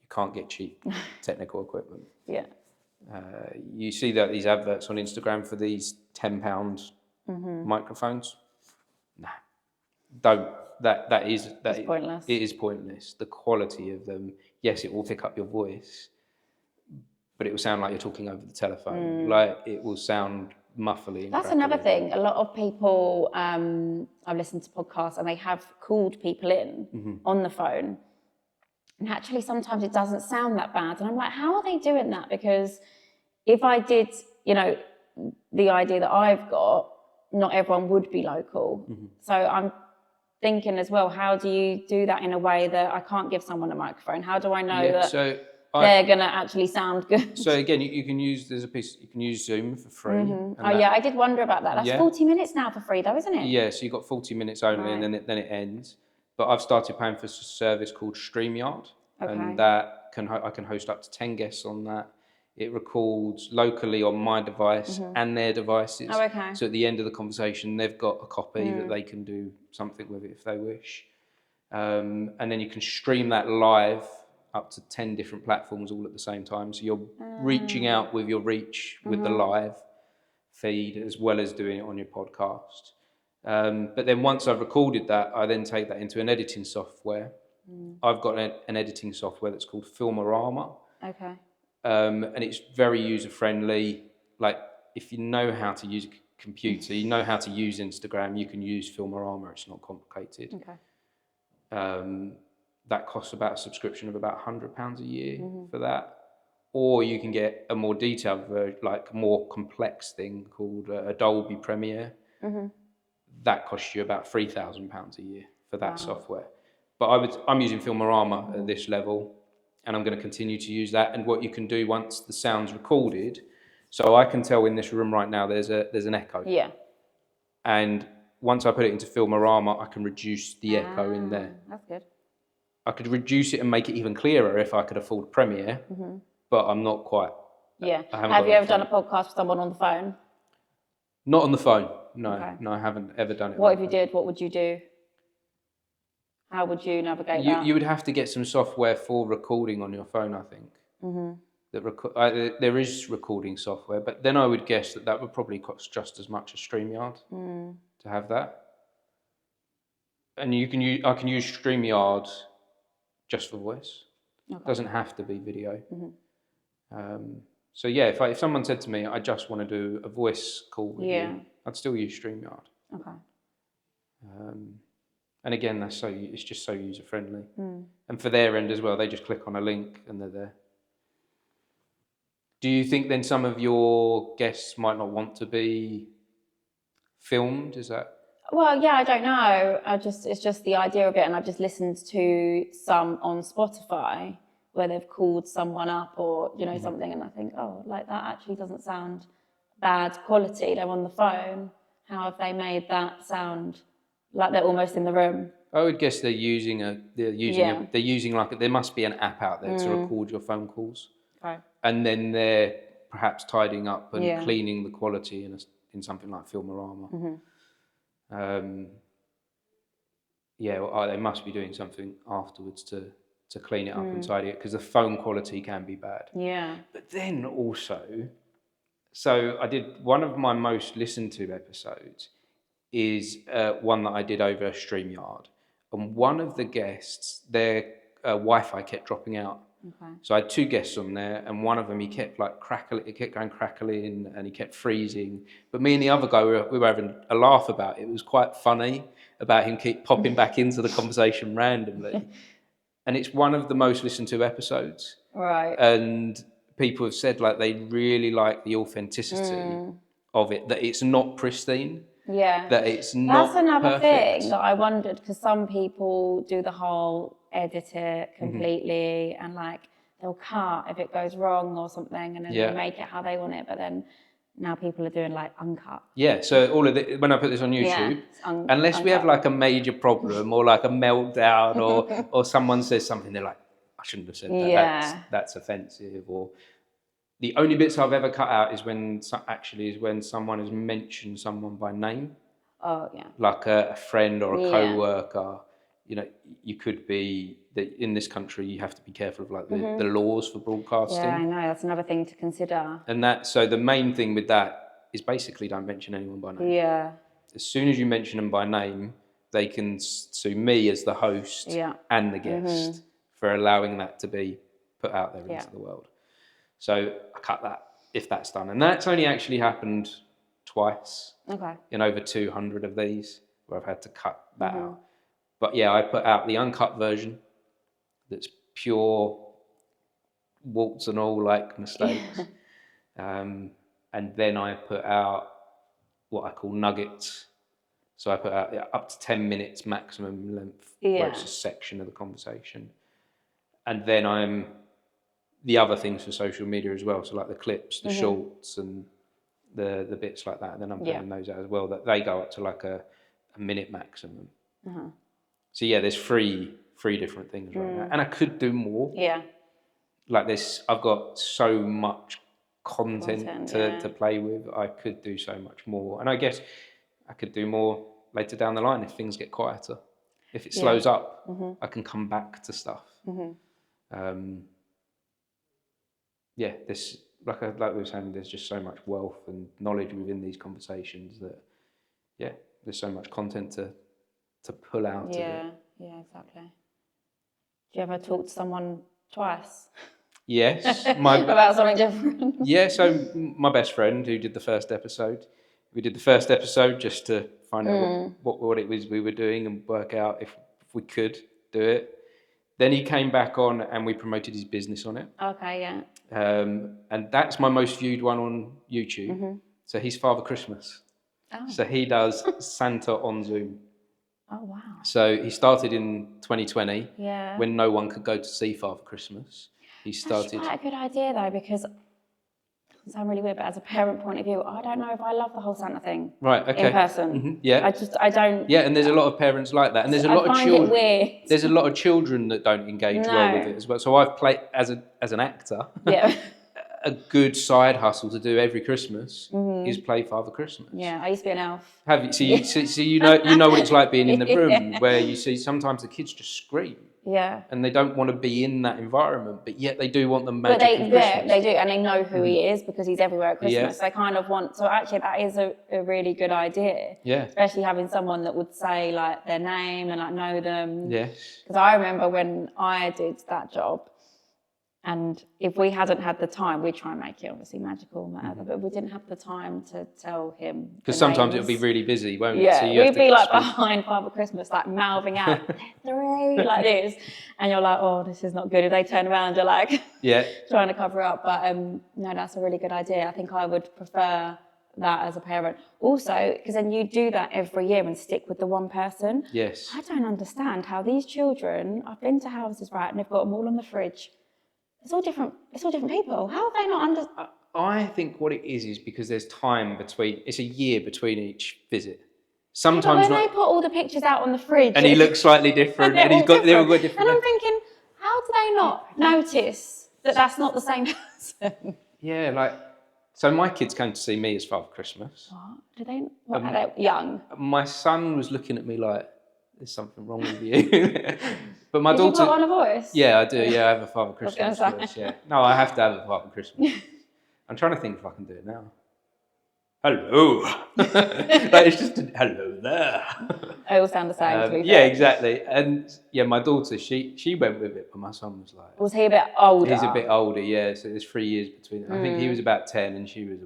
Speaker 1: you can't get cheap technical equipment.
Speaker 2: Yeah.
Speaker 1: You see that these adverts on Instagram for these £10 microphones. Nah, don't. That is
Speaker 2: pointless.
Speaker 1: It is pointless. The quality of them, yes, it will pick up your voice, but it will sound like you're talking over the telephone. Like it will sound muffly.
Speaker 2: That's another thing. A lot of people, I've listened to podcasts and they have called people in on the phone. And actually, sometimes it doesn't sound that bad. And I'm like, how are they doing that? Because if I did, the idea that I've got, not everyone would be local. So I'm thinking as well, how do you do that in a way that I can't give someone a microphone? How do I know that they're going to actually sound good?
Speaker 1: So again, you can use Zoom for free.
Speaker 2: I did wonder about that. That's 40 minutes now for free though, isn't it?
Speaker 1: Yeah, so you've got 40 minutes only, and then it ends. But I've started paying for a service called StreamYard, and that I can host up to 10 guests on that. It records locally on my device and their devices.
Speaker 2: Oh, okay.
Speaker 1: So at the end of the conversation, they've got a copy that they can do something with it if they wish. And then you can stream that live up to 10 different platforms all at the same time. So you're reaching out with your reach with the live feed as well as doing it on your podcast. But then once I've recorded that, I then take that into an editing software. I've got an editing software that's called Filmorama.
Speaker 2: Okay.
Speaker 1: And it's very user-friendly. Like, if you know how to use a computer, you know how to use Instagram, you can use Filmorama. It's not complicated.
Speaker 2: Okay.
Speaker 1: that costs about a subscription of about £100 a year for that. Or you can get a more detailed version, like a more complex thing called Adobe Premiere. That costs you about £3,000 a year for that software. But I'm using Filmorama at this level, and I'm going to continue to use that. And what you can do once the sound's recorded, so I can tell in this room right now there's an echo.
Speaker 2: Yeah.
Speaker 1: And once I put it into Filmorama, I can reduce the echo in there.
Speaker 2: That's good.
Speaker 1: I could reduce it and make it even clearer if I could afford Premiere, but I'm not quite.
Speaker 2: Yeah. Have you ever done a podcast with someone on the phone?
Speaker 1: Not on the phone. No,
Speaker 2: Okay.
Speaker 1: no, I haven't ever done it.
Speaker 2: What if you did? What would you do? How would you navigate that?
Speaker 1: You would have to get some software for recording on your phone, I think. There is recording software, but then I would guess that would probably cost just as much as StreamYard to have that. And I can use StreamYard just for voice. It doesn't have to be video. So yeah, if someone said to me, I just want to do a voice call with you, I'd still use StreamYard.
Speaker 2: Okay.
Speaker 1: And again, it's just so user friendly. And for their end as well, they just click on a link and they're there. Do you think then some of your guests might not want to be filmed? Is that?
Speaker 2: Well, yeah, I don't know. It's just the idea of it, and I've just listened to some on Spotify where they've called someone up or something, and I think, oh, like that actually doesn't sound bad quality. They're on the phone. How have they made that sound like they're almost in the room?
Speaker 1: I would guess there must be an app out there to record your phone calls.
Speaker 2: Okay.
Speaker 1: And then they're perhaps tidying up and cleaning the quality in something like Filmorama. They must be doing something afterwards to clean it up and tidy it, because the phone quality can be bad.
Speaker 2: Yeah.
Speaker 1: But then also, so I did one of my most listened to episodes is one that I did over StreamYard, and one of the guests, their Wi-Fi kept dropping out.
Speaker 2: Okay.
Speaker 1: So I had two guests on there, and one of them, he kept going crackling, and he kept freezing. But me and the other guy, we were having a laugh about it. It was quite funny about him keep popping back into the conversation randomly. And it's one of the most listened to episodes.
Speaker 2: Right.
Speaker 1: And people have said like they really like the authenticity of it, that it's not pristine.
Speaker 2: Yeah.
Speaker 1: That it's not
Speaker 2: That's another
Speaker 1: perfect.
Speaker 2: thing that I wondered, because some people do the whole edit it completely and like they'll cut if it goes wrong or something, and then they make it how they want it. But then now people are doing like uncut.
Speaker 1: Yeah, so all of it, when I put this on YouTube, unless we have like a major problem or like a meltdown or someone says something, they're like, I shouldn't have said that.
Speaker 2: Yeah.
Speaker 1: That's offensive. Or the only bits I've ever cut out is when someone has mentioned someone by name.
Speaker 2: Oh yeah.
Speaker 1: Like a friend or a co-worker. You could be in this country. You have to be careful of like the laws for broadcasting.
Speaker 2: Yeah, I know. That's another thing to consider.
Speaker 1: And so the main thing with that is basically don't mention anyone by name.
Speaker 2: Yeah.
Speaker 1: As soon as you mention them by name, they can sue me as the host and the guest for allowing that to be put out there into the world. So I cut that if that's done. And that's only actually happened twice in over 200 of these where I've had to cut that out. But yeah, I put out the uncut version that's pure warts and all like mistakes. And then I put out what I call nuggets. So I put out up to 10 minutes maximum length, where it's a section of the conversation. And then the other things for social media as well. So like the clips, the shorts and the bits like that. And then I'm putting those out as well, that they go up to like a minute maximum. So yeah, there's three different things right now. And I could do more.
Speaker 2: Yeah.
Speaker 1: Like this, I've got so much content to play with. I could do so much more. And I guess I could do more later down the line if things get quieter. If it slows up, I can come back to stuff. This like we were saying, there's just so much wealth and knowledge within these conversations that there's so much content to pull out of it.
Speaker 2: Yeah, exactly. Do you ever talk to someone twice?
Speaker 1: Yes.
Speaker 2: About something different?
Speaker 1: Yeah, so my best friend who did the first episode, we did the first episode just to find out what it was we were doing and work out if we could do it. Then he came back on and we promoted his business on it.
Speaker 2: Okay, yeah.
Speaker 1: And that's my most viewed one on YouTube. So he's Father Christmas.
Speaker 2: Oh.
Speaker 1: So he does Santa on Zoom.
Speaker 2: Oh, wow.
Speaker 1: So he started in 2020
Speaker 2: Yeah.
Speaker 1: when no one could go to see Father Christmas. He started.
Speaker 2: That's quite a good idea though, because it sounds really weird, but as a parent point of view, I don't know if I love the whole Santa thing.
Speaker 1: Right, okay.
Speaker 2: In person.
Speaker 1: Yeah.
Speaker 2: I don't.
Speaker 1: Yeah, and there's a lot of parents like that. And there's a lot
Speaker 2: I
Speaker 1: of
Speaker 2: find
Speaker 1: children.
Speaker 2: it weird.
Speaker 1: There's a lot of children that don't engage well with it as well. So I've played as an actor.
Speaker 2: Yeah.
Speaker 1: A good side hustle to do every Christmas is play Father Christmas.
Speaker 2: Yeah, I used to be an elf.
Speaker 1: Have you? So you know what it's like being in the room where you see sometimes the kids just scream.
Speaker 2: Yeah.
Speaker 1: And they don't want to be in that environment, but yet they do want the magic of Christmas.
Speaker 2: Yeah, they do, and they know who he is because he's everywhere at Christmas.
Speaker 1: Yeah.
Speaker 2: They kind of want. So actually, that is a really good idea.
Speaker 1: Yeah.
Speaker 2: Especially having someone that would say like their name and like know them.
Speaker 1: Yes.
Speaker 2: Because I remember when I did that job. And if we hadn't had the time, we'd try and make it obviously magical and whatever, but we didn't have the time to tell him.
Speaker 1: Because sometimes it'll be really busy, won't it?
Speaker 2: Yeah,
Speaker 1: so
Speaker 2: we'd be like behind Father Christmas, like mouthing out, 3, like this. And you're like, oh, this is not good. If they turn around, you're like, trying to cover up. But no, that's a really good idea. I think I would prefer that as a parent. Also, because then you do that every year and stick with the one person.
Speaker 1: Yes.
Speaker 2: I don't understand how these children, I've been to houses, right, and they've got them all on the fridge. It's all different people. How have they not
Speaker 1: I think what it is because there's time between, it's a year between each visit. Sometimes
Speaker 2: when they put all the pictures out on the fridge.
Speaker 1: And he looks slightly different and they've all got different.
Speaker 2: And I'm thinking, how do they not notice that that's not the same person?
Speaker 1: Yeah, like, so my kids came to see me as Father Christmas.
Speaker 2: What? Are they young?
Speaker 1: My son was looking at me like, there's something wrong with you. But my daughter.
Speaker 2: Did you put on a voice?
Speaker 1: Yeah, I do. Yeah, I have a Father Christmas voice. Yeah. No, I have to have a Father Christmas. I'm trying to think if I can do it now. Hello. Like it's just hello there.
Speaker 2: They all sound the same. To be
Speaker 1: yeah,
Speaker 2: fair.
Speaker 1: exactly. And yeah, my daughter, she went with it, but my son was like.
Speaker 2: Was he a bit older?
Speaker 1: He's a bit older. Yeah. So there's 3 years between them. I think he was about 10, and she was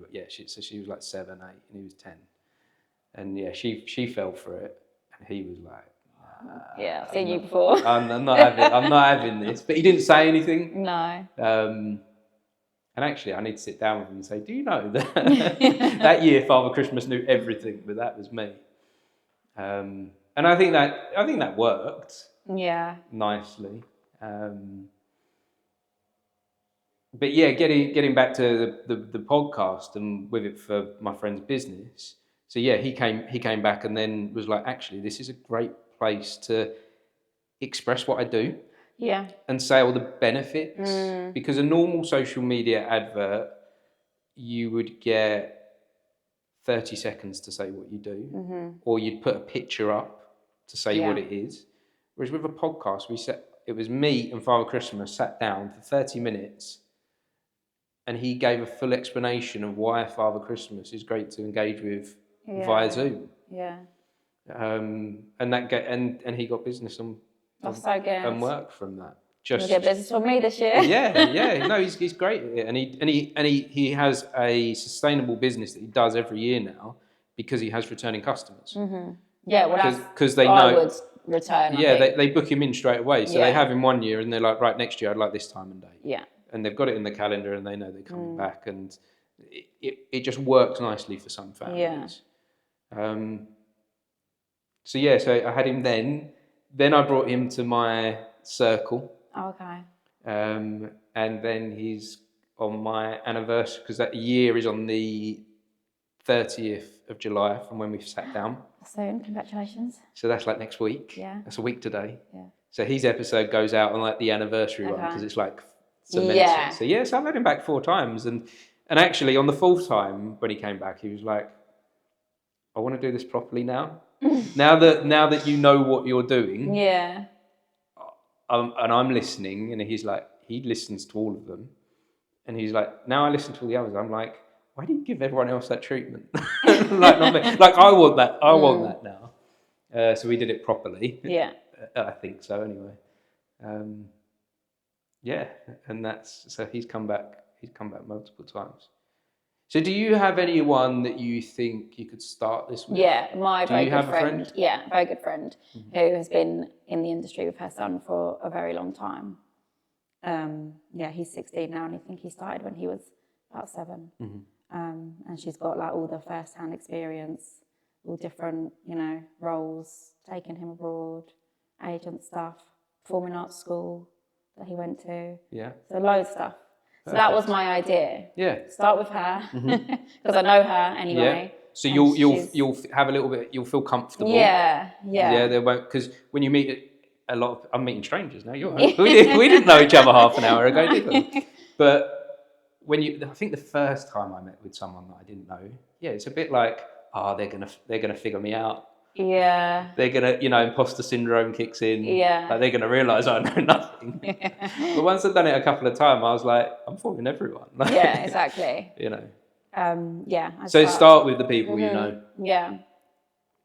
Speaker 1: so she was like 7, 8, and he was 10. And yeah, she fell for it, and he was like.
Speaker 2: Yeah, I've seen you before.
Speaker 1: I'm not having this. But he didn't say anything.
Speaker 2: No.
Speaker 1: And actually, I need to sit down with him and say, do you know that that year Father Christmas knew everything, but that was me. And I think that worked.
Speaker 2: Yeah.
Speaker 1: Nicely. But yeah, getting back to the podcast and with it for my friend's business. So yeah, he came back and then was like, actually, this is a great place to express what I do and say all the benefits because a normal social media advert you would get 30 seconds to say what you do or you'd put a picture up to say what it is, whereas with a podcast it was me and Father Christmas sat down for 30 minutes and he gave a full explanation of why Father Christmas is great to engage with via Zoom. And he got business
Speaker 2: that's so good.
Speaker 1: And work from that.
Speaker 2: You'll get business from me this year.
Speaker 1: Yeah. No, he's great at it, and he has a sustainable business that he does every year now because he has returning customers.
Speaker 2: Yeah, well,
Speaker 1: because they know
Speaker 2: I would return.
Speaker 1: They book him in straight away, so they have him 1 year, and they're like, right, next year I'd like this time and date. Yeah, and they've got it in the calendar, and they know they're coming back, and it just works nicely for some families. So I had him then. Then I brought him to my circle.
Speaker 2: Okay.
Speaker 1: And then he's on my anniversary because that year is on the 30th of July from when we sat down.
Speaker 2: Soon, congratulations.
Speaker 1: So that's like next week.
Speaker 2: Yeah.
Speaker 1: That's a week today.
Speaker 2: Yeah.
Speaker 1: So his episode goes out on like the anniversary one because it's like cemented. So I've had him back 4 times, and actually on the 4th time when he came back, he was like, I want to do this properly now. now that you know what you're doing. Yeah. And I'm listening, and he's like, he listens to all of them, and he's like, now I listen to all the others. I'm like, why do you give everyone else that treatment? Like not me. Like I want that. I want that now. So we did it properly. Yeah. I think so. Anyway. Yeah, and so he's come back. He's come back multiple times. So do you have anyone that you think you could start this with?
Speaker 2: Yeah, my very
Speaker 1: you
Speaker 2: good
Speaker 1: have a
Speaker 2: friend.
Speaker 1: friend?
Speaker 2: Yeah, very good friend who has been in the industry with her son for a very long time. Yeah, he's 16 now, and I think he started when he was about 7. And she's got like all the first-hand experience, all different, roles, taking him abroad, agent stuff, performing arts school that he went to.
Speaker 1: Yeah.
Speaker 2: So loads of stuff. So that was my idea.
Speaker 1: Yeah.
Speaker 2: Start with her because I know her anyway.
Speaker 1: Yeah. So you'll have a little bit. You'll feel comfortable.
Speaker 2: Yeah.
Speaker 1: Yeah. There won't, because when you meet I'm meeting strangers now. We didn't know each other half an hour ago, did we? But I think the first time I met with someone that I didn't know, it's a bit like, they're gonna figure me out.
Speaker 2: Yeah.
Speaker 1: They're gonna, imposter syndrome kicks in.
Speaker 2: Yeah.
Speaker 1: Like they're gonna realise I know nothing. But once I've done it a couple of times, I was like, I'm fooling everyone. Like,
Speaker 2: yeah, exactly.
Speaker 1: Yeah.
Speaker 2: So
Speaker 1: start with the people you know.
Speaker 2: Yeah.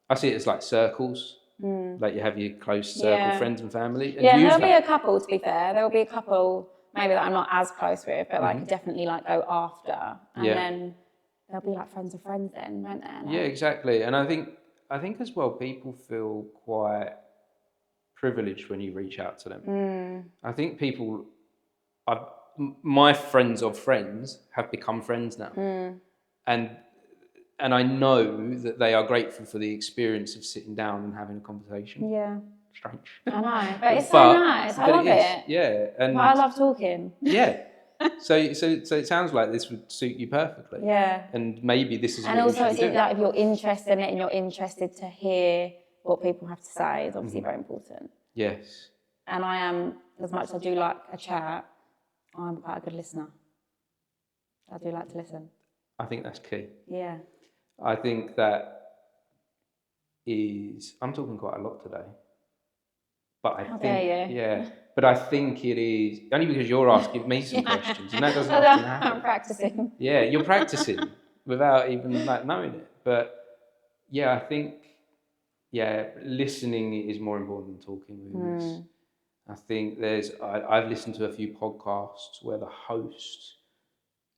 Speaker 1: I see it as like circles. Like you have your close circle, friends and family. And
Speaker 2: there'll be a couple, to be fair. There'll be a couple maybe that I'm not as close with, but I could definitely like go after. And then there'll be like friends of friends then, won't there? Like,
Speaker 1: yeah, exactly. And I think as well, people feel quite privileged when you reach out to them. I think my friends of friends have become friends now. And I know that they are grateful for the experience of sitting down and having a conversation.
Speaker 2: Yeah.
Speaker 1: Strange.
Speaker 2: I know, but it's so nice. I love it.
Speaker 1: Yeah, and
Speaker 2: I love talking.
Speaker 1: Yeah. So it sounds like this would suit you perfectly.
Speaker 2: Yeah.
Speaker 1: And maybe this is.
Speaker 2: And
Speaker 1: what
Speaker 2: also,
Speaker 1: you should be doing.
Speaker 2: like if you're interested in it and you're interested to hear what people have to say, is obviously very important.
Speaker 1: Yes.
Speaker 2: And I am, as much as I do like a chat, I'm quite a good listener. I do like to listen.
Speaker 1: I think that's key.
Speaker 2: Yeah.
Speaker 1: I think that I'm talking quite a lot today. But I think, but I think it is, only because you're asking me some questions, and that doesn't often happen.
Speaker 2: I'm practicing.
Speaker 1: Yeah, you're practicing without even like knowing it. But yeah, I think, listening is more important than talking with this. I think I've listened to a few podcasts where the host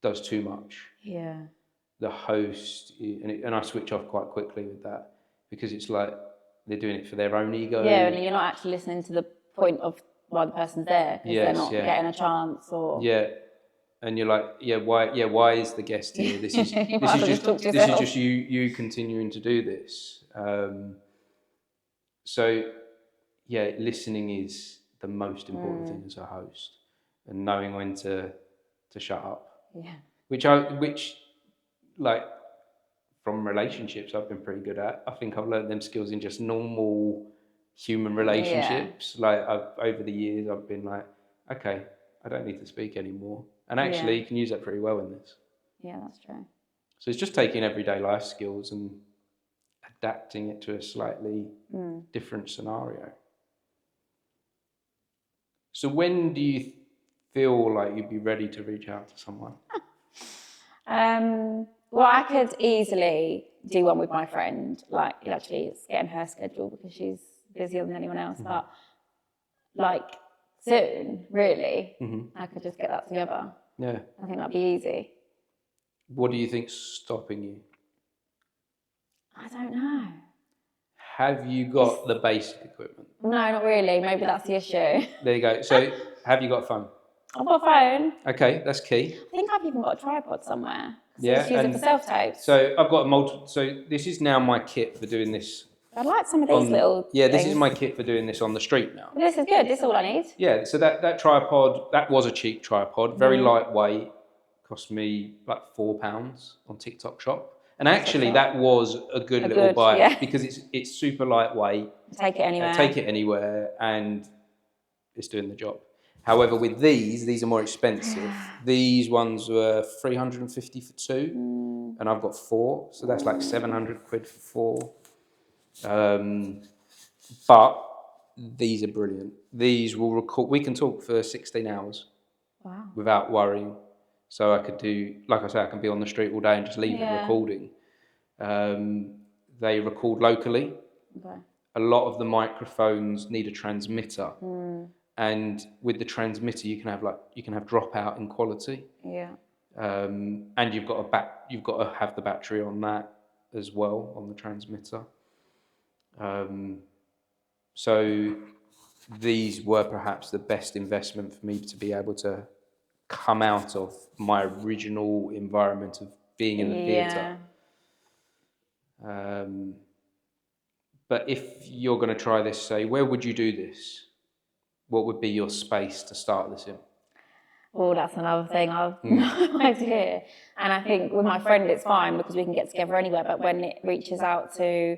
Speaker 1: does too much.
Speaker 2: Yeah.
Speaker 1: The host, and I switch off quite quickly with that, because it's like they're doing it for their own ego.
Speaker 2: Yeah, and you're not actually listening to the point of why the person's there, because they're not getting a chance, or
Speaker 1: and you're like, why is the guest here? This is just you continuing to do this. Listening is the most important thing as a host, and knowing when to shut up.
Speaker 2: Yeah.
Speaker 1: Which like from relationships I've been pretty good at. I think I've learned them skills in just normal human relationships. Like over the years I've been like, okay, I don't need to speak anymore. And actually you can use that pretty well in this.
Speaker 2: Yeah, that's true.
Speaker 1: So it's just taking everyday life skills and adapting it to a slightly different scenario. So when do you feel like you'd be ready to reach out to someone?
Speaker 2: Well, I could easily do one with my friend. Like, actually, it's getting her schedule because she's busier than anyone else. But like soon, really, I could just get that together.
Speaker 1: Yeah,
Speaker 2: I think that'd be easy.
Speaker 1: What do you think's stopping you?
Speaker 2: I don't know.
Speaker 1: Have you got the basic equipment?
Speaker 2: No, not really. Maybe that's the issue.
Speaker 1: There you go. So, have you got a phone?
Speaker 2: I've got a phone.
Speaker 1: Okay, that's key.
Speaker 2: I think I've even got a tripod somewhere.
Speaker 1: Yeah,
Speaker 2: just use it for self-tapes.
Speaker 1: So I've got So this is now my kit for doing this.
Speaker 2: I like some of these little
Speaker 1: this
Speaker 2: things.
Speaker 1: is my kit for doing this on the street now.
Speaker 2: This is good. This is all I need.
Speaker 1: Yeah, so that tripod, that was a cheap tripod, very lightweight, cost me like £4 on TikTok Shop. And actually that was a good little buy because it's super lightweight.
Speaker 2: Take it anywhere.
Speaker 1: And it's doing the job. However, with these are more expensive. These ones were £350 for 2, and I've got 4, so that's like £700 for 4. But these are brilliant. These will record. We can talk for 16 hours without worrying. So I could do, like I say, I can be on the street all day and just leave it recording. They record locally.
Speaker 2: Okay.
Speaker 1: A lot of the microphones need a transmitter. And with the transmitter, you can have dropout in quality.
Speaker 2: Yeah.
Speaker 1: And you've got to have the battery on that as well, on the transmitter. So these were perhaps the best investment for me to be able to come out of my original environment of being in the theatre. But if you're going to try this, say, where would you do this? What would be your space to start this in?
Speaker 2: Well, that's another thing I've no idea. And I think with my friend it's fine because we can get together anywhere, but when it reaches out to,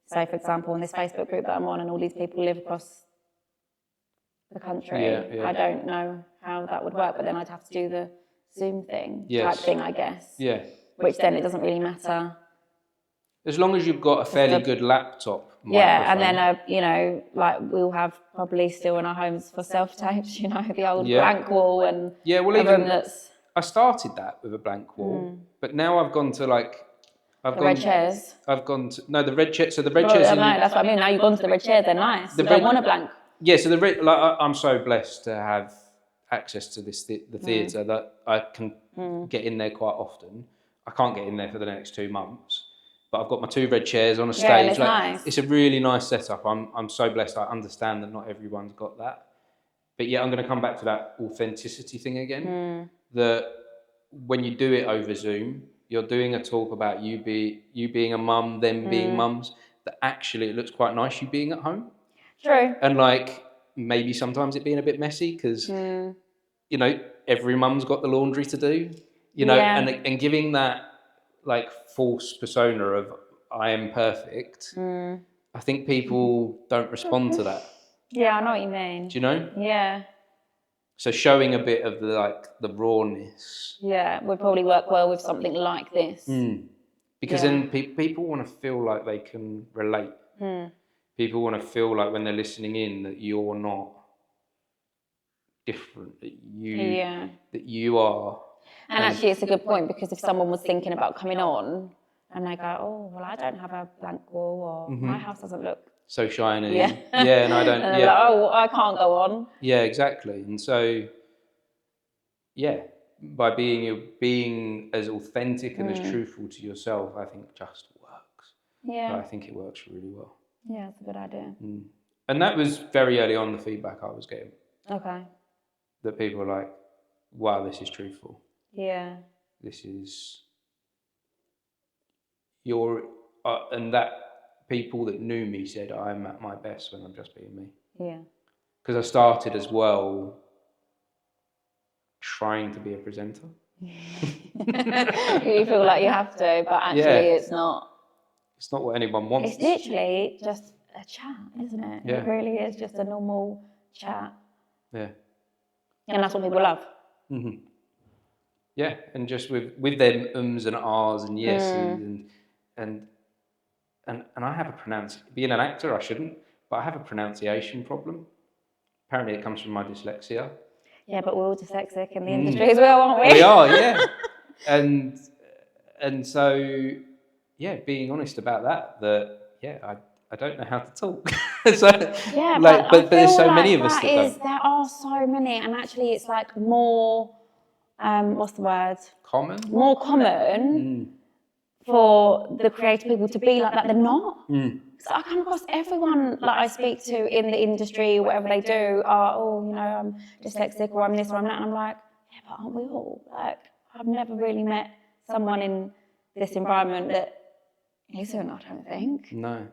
Speaker 2: say, for example, in this Facebook group that I'm on and all these people live across the country, I don't know how that would work, but then I'd have to do the Zoom thing type thing, I guess. Yeah. Which then it doesn't really matter.
Speaker 1: As long as you've got a fairly good laptop microphone.
Speaker 2: Yeah, and then, like we'll have probably still in our homes for self-tapes, the old blank wall and
Speaker 1: a room that's... I started that with a blank wall, but now I've gone to
Speaker 2: red chairs.
Speaker 1: I've gone to... No, the red chairs... So the red chairs...
Speaker 2: No, that's what I mean. Now you've gone to the red chairs, they're nice. You don't want a blank.
Speaker 1: Yeah, so I'm so blessed to have access to the theatre that I can get in there quite often. I can't get in there for the next 2 months. But I've got my 2 red chairs on a stage.
Speaker 2: Yeah, and it's nice.
Speaker 1: It's a really nice setup. I'm so blessed. I understand that not everyone's got that. But yeah, I'm going to come back to that authenticity thing again. That when you do it over Zoom, you're doing a talk about you being a mum, them being mums. That actually it looks quite nice you being at home.
Speaker 2: True.
Speaker 1: And maybe sometimes it being a bit messy because every mum's got the laundry to do. And giving that false persona of I am perfect, I think people don't respond to that.
Speaker 2: Yeah, I know what you mean.
Speaker 1: Do you know?
Speaker 2: Yeah.
Speaker 1: So showing a bit of the rawness.
Speaker 2: Yeah, would probably work well with something like this.
Speaker 1: Because then people want to feel like they can relate. People want to feel like when they're listening in that you're not different, that you are.
Speaker 2: And actually, it's a good point because if someone was thinking about coming on and they go, oh, well, I don't have a blank wall or my house doesn't look
Speaker 1: so shiny. Yeah, and I don't.
Speaker 2: And they're like, oh, well, I can't go on.
Speaker 1: Yeah, exactly. And so, by being as authentic and as truthful to yourself, I think just works.
Speaker 2: Yeah.
Speaker 1: So I think it works really well.
Speaker 2: Yeah, it's a good idea.
Speaker 1: And that was very early on the feedback I was getting.
Speaker 2: Okay.
Speaker 1: That people were like, wow, this is truthful.
Speaker 2: Yeah.
Speaker 1: This is and that people that knew me said I'm at my best when I'm just being me.
Speaker 2: Yeah.
Speaker 1: Because I started as well trying to be a presenter.
Speaker 2: You feel like you have to, but actually it's not.
Speaker 1: It's not what anyone wants.
Speaker 2: It's literally just a chat, isn't it? Yeah. It really is just a normal chat.
Speaker 1: Yeah.
Speaker 2: And that's what people love.
Speaker 1: Yeah, and just with them ums and ahs and yeses and I have being an actor I shouldn't, but I have a pronunciation problem. Apparently it comes from my dyslexia.
Speaker 2: Yeah, but we're all dyslexic in the industry as well, aren't we?
Speaker 1: We are, yeah. And so being honest about that I don't know how to talk. So, but there's so many of us that don't.
Speaker 2: There are so many, and actually it's more what's the word?
Speaker 1: Common?
Speaker 2: More common for the creative people to be like that than not. So I come across everyone I speak to in the industry, whatever they do, I'm dyslexic or I'm this or I'm that. And I'm like, yeah, but aren't we all? I've never really met someone in this environment that isn't, I don't think.
Speaker 1: No.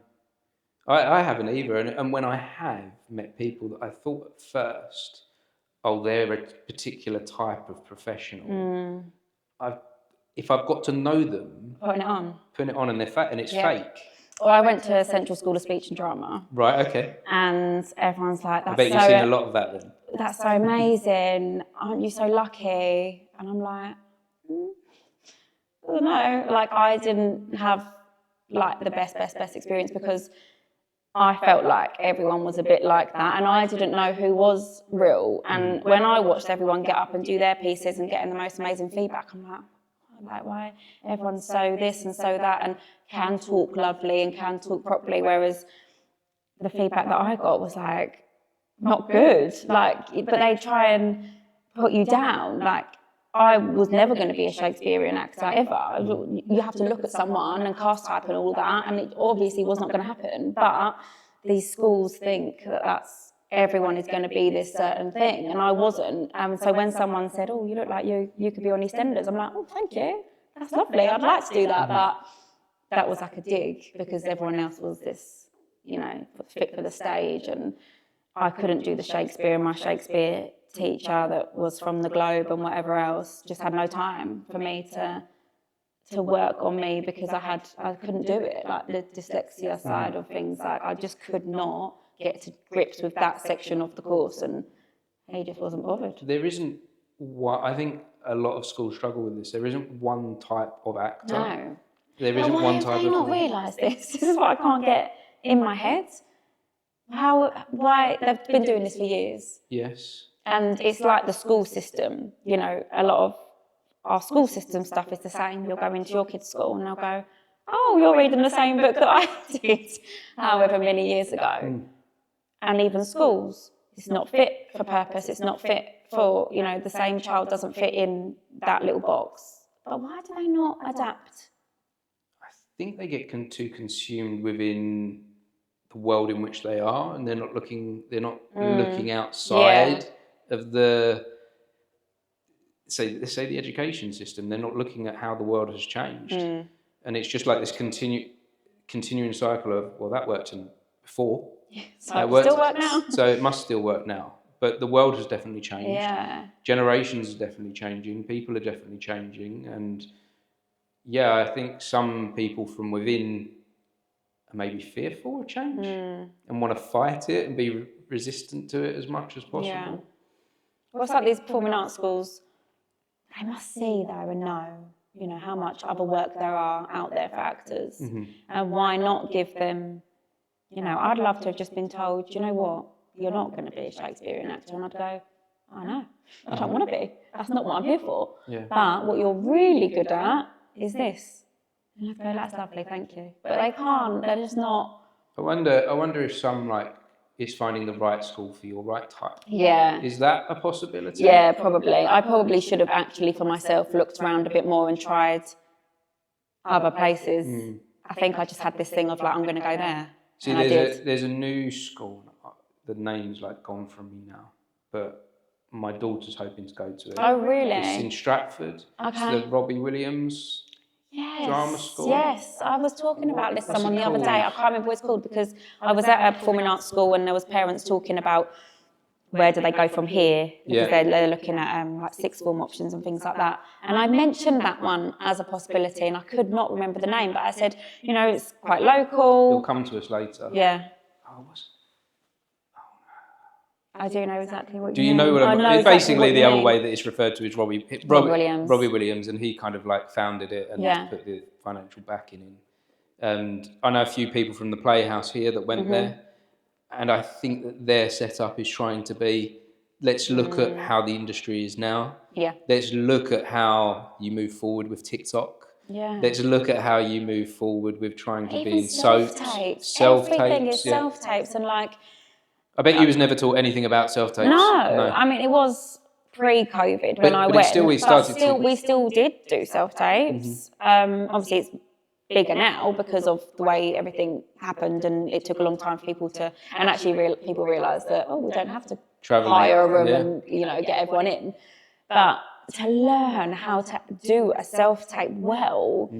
Speaker 1: I haven't either. And when I have met people that I thought at first, they're a particular type of professional. If I've got to know them,
Speaker 2: putting it on
Speaker 1: and they're fat and it's fake.
Speaker 2: Well, I went to Central School of Speech and Drama.
Speaker 1: Right, okay.
Speaker 2: And everyone's like,
Speaker 1: I bet you've seen a lot of that then.
Speaker 2: That's so amazing. Aren't you so lucky? And I'm like, I don't know. I didn't have the best experience because I felt like everyone was a bit like that and I didn't know who was real. And when I watched everyone get up and do their pieces and getting the most amazing feedback, I'm like, why everyone's so this and so that and can talk lovely and can talk properly, whereas the feedback that I got was not good. But they try and put you down. I was never going to be a Shakespearean actor ever. You have to look at someone and cast type and all that, and it obviously was not going to happen. But these schools think that everyone is going to be this certain thing, and I wasn't. So when someone said, "Oh, you look like you could be on EastEnders," I'm like, "Oh, thank you. That's lovely. I'd like to do that." But that was like a dig because everyone else was this, fit for the stage, and I couldn't do the Shakespeare. My Shakespeare teacher that was from the Globe and whatever else just had no time for me to work on me because I couldn't do it. Like the dyslexia side of things, like I just could not get to grips with that section of the course, and he just wasn't bothered.
Speaker 1: There isn't what I think a lot of schools struggle with this. There isn't one type of actor.
Speaker 2: No.
Speaker 1: There isn't one type of.
Speaker 2: Why have they not realised this? This is what I can't get in my head. Why they've been doing this for years.
Speaker 1: Yes.
Speaker 2: And it's like the school system, a lot of our school system stuff is the same. You'll go into your kids' school and they'll go, "Oh, you're reading the same book that I did however many years ago." And even schools, it's not fit for purpose. It's not fit for, the same child doesn't fit in that little box. But why do they not adapt?
Speaker 1: I think they get too consumed within the world in which they are, and they're not looking outside of let's say the education system. They're not looking at how the world has changed, and it's just like this continuing cycle of, well, that worked before,
Speaker 2: so it still work now,
Speaker 1: so it must still work now. But the world has definitely changed.
Speaker 2: Yeah,
Speaker 1: generations are definitely changing. People are definitely changing, and I think some people from within are maybe fearful of change and want to fight it and be resistant to it as much as possible.
Speaker 2: Yeah. Well, it's like these performing arts schools, they must see though and know, how much other work there are out there for actors. And why not give them, I'd love to have just been told, you know what, you're not going to be a Shakespearean actor. And I'd go, I know, I don't want to be. That's not what I'm here for.
Speaker 1: Yeah.
Speaker 2: But what you're really good at is this. And I'd go, that's lovely, thank you. But they can't, they're just not.
Speaker 1: I wonder if some is finding the right school for your right type.
Speaker 2: Yeah.
Speaker 1: Is that a possibility?
Speaker 2: Yeah, probably. I probably should have actually for myself looked around a bit more and tried other places. I think I just had this thing of I'm going to go there.
Speaker 1: See, there's a new school. The name's gone from me now, but my daughter's hoping to go to it.
Speaker 2: Oh, really?
Speaker 1: It's in Stratford.
Speaker 2: Okay.
Speaker 1: It's the Robbie Williams drama school.
Speaker 2: Yes, I was talking about this someone the other day. I can't remember what it's called because I was at a performing arts school and there was parents talking about where do they go from here because they're looking at sixth form options and things like that. And I mentioned that one as a possibility and I could not remember the name, but I said, it's quite local.
Speaker 1: It'll come to us later.
Speaker 2: Yeah.
Speaker 1: Oh, what's...
Speaker 2: I do know exactly what you mean.
Speaker 1: Do you know what I mean? It's
Speaker 2: exactly
Speaker 1: basically the other way that it's referred to is Robbie
Speaker 2: Williams.
Speaker 1: Robbie Williams, and he kind of founded it and put the financial backing in. And I know a few people from the Playhouse here that went there, and I think that their setup is trying to be, let's look at how the industry is now.
Speaker 2: Yeah.
Speaker 1: Let's look at how you move forward with TikTok.
Speaker 2: Yeah.
Speaker 1: Let's look at how you move forward with trying to be in
Speaker 2: self-tapes. Everything is self-tapes and
Speaker 1: I bet you was never taught anything about self-tapes.
Speaker 2: No, I mean, it was pre-COVID when I went.
Speaker 1: We
Speaker 2: still did do self-tapes. Obviously, it's bigger now because of the way everything happened and it took a long time for people to... And actually, people realised that, we don't have to hire a room and, get everyone in. But to learn how to do a self-tape well...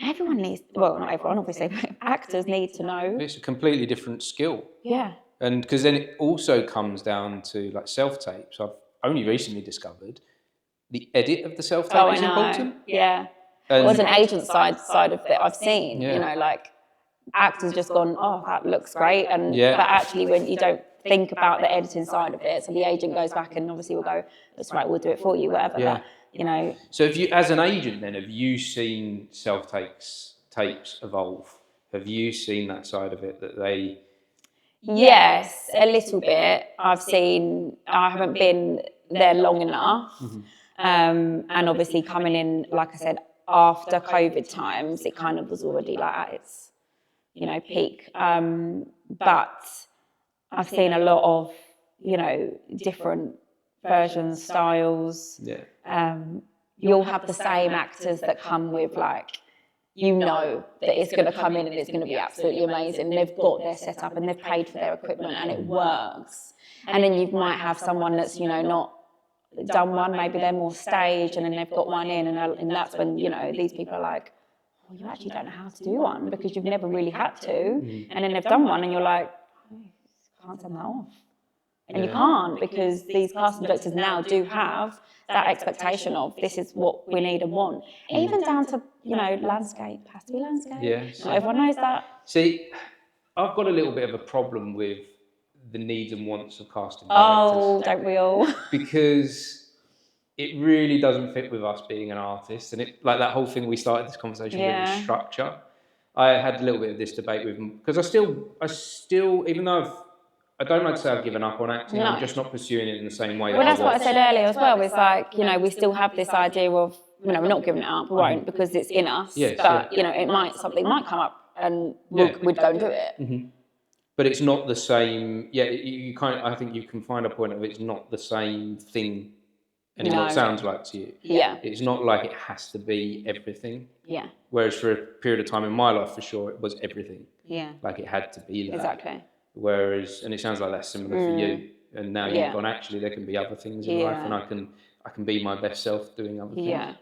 Speaker 2: Everyone needs... Well, not everyone, obviously, but actors need to know.
Speaker 1: It's a completely different skill.
Speaker 2: Yeah.
Speaker 1: And because then it also comes down to self-tapes. I've only recently discovered the edit of the self-tape is important.
Speaker 2: Yeah. It was an agent side of it I've seen, actors just gone, that looks great. But actually when you don't think about the editing side of it, so the agent goes back and obviously will go, that's right, we'll do it for you, whatever.
Speaker 1: Yeah.
Speaker 2: But,
Speaker 1: So if you, as an agent then, have you seen tapes evolve? Have you seen that side of it that they...
Speaker 2: Yes, a little bit. I haven't been there long enough. And obviously coming in, like I said, after COVID times, it kind of was already at its, peak. But I've seen a lot of, different versions, styles.
Speaker 1: Yeah.
Speaker 2: you'll have the same actors that come with like, that it's going to come in and it's going to be absolutely amazing. They've got their setup and they've paid for their equipment and it works. And then you might have someone that's, not done one, maybe they're more staged, and then they've got one in, and that's when, these people are like, well, you actually don't know how to do one because you've never really had to. And then they've done one and you're like, oh, can't send that off. And you can't, because these casting directors now do have that expectation of this is what we need and want. Even down to, landscape, has to be landscape.
Speaker 1: Yes.
Speaker 2: Not everyone knows that.
Speaker 1: See, I've got a little bit of a problem with the needs and wants of casting directors.
Speaker 2: Oh, don't we all?
Speaker 1: Because it really doesn't fit with us being an artist. And it, like that whole thing we started this conversation with, structure. I had a little bit of this debate with them, because I still, even though I don't like to say I've given up on acting. No. I'm just not pursuing it in the same way.
Speaker 2: Well, that's what I said earlier as well. It's like, we still have this idea of, we're not giving it up. We won't, because it's in us.
Speaker 1: Yes,
Speaker 2: but something might come up, and we'd go and do it.
Speaker 1: Mm-hmm. But it's not the same. Yeah, I think you can find a point of it's not the same thing anymore. It sounds like to you.
Speaker 2: Yeah.
Speaker 1: It's not like it has to be everything.
Speaker 2: Yeah.
Speaker 1: Whereas for a period of time in my life, for sure, it was everything.
Speaker 2: Yeah.
Speaker 1: Like it had to be that.
Speaker 2: Exactly.
Speaker 1: Whereas, and it sounds like that's similar for you. And now you've gone, actually, there can be other things in life, and I can be my best self doing other things.
Speaker 2: Yeah.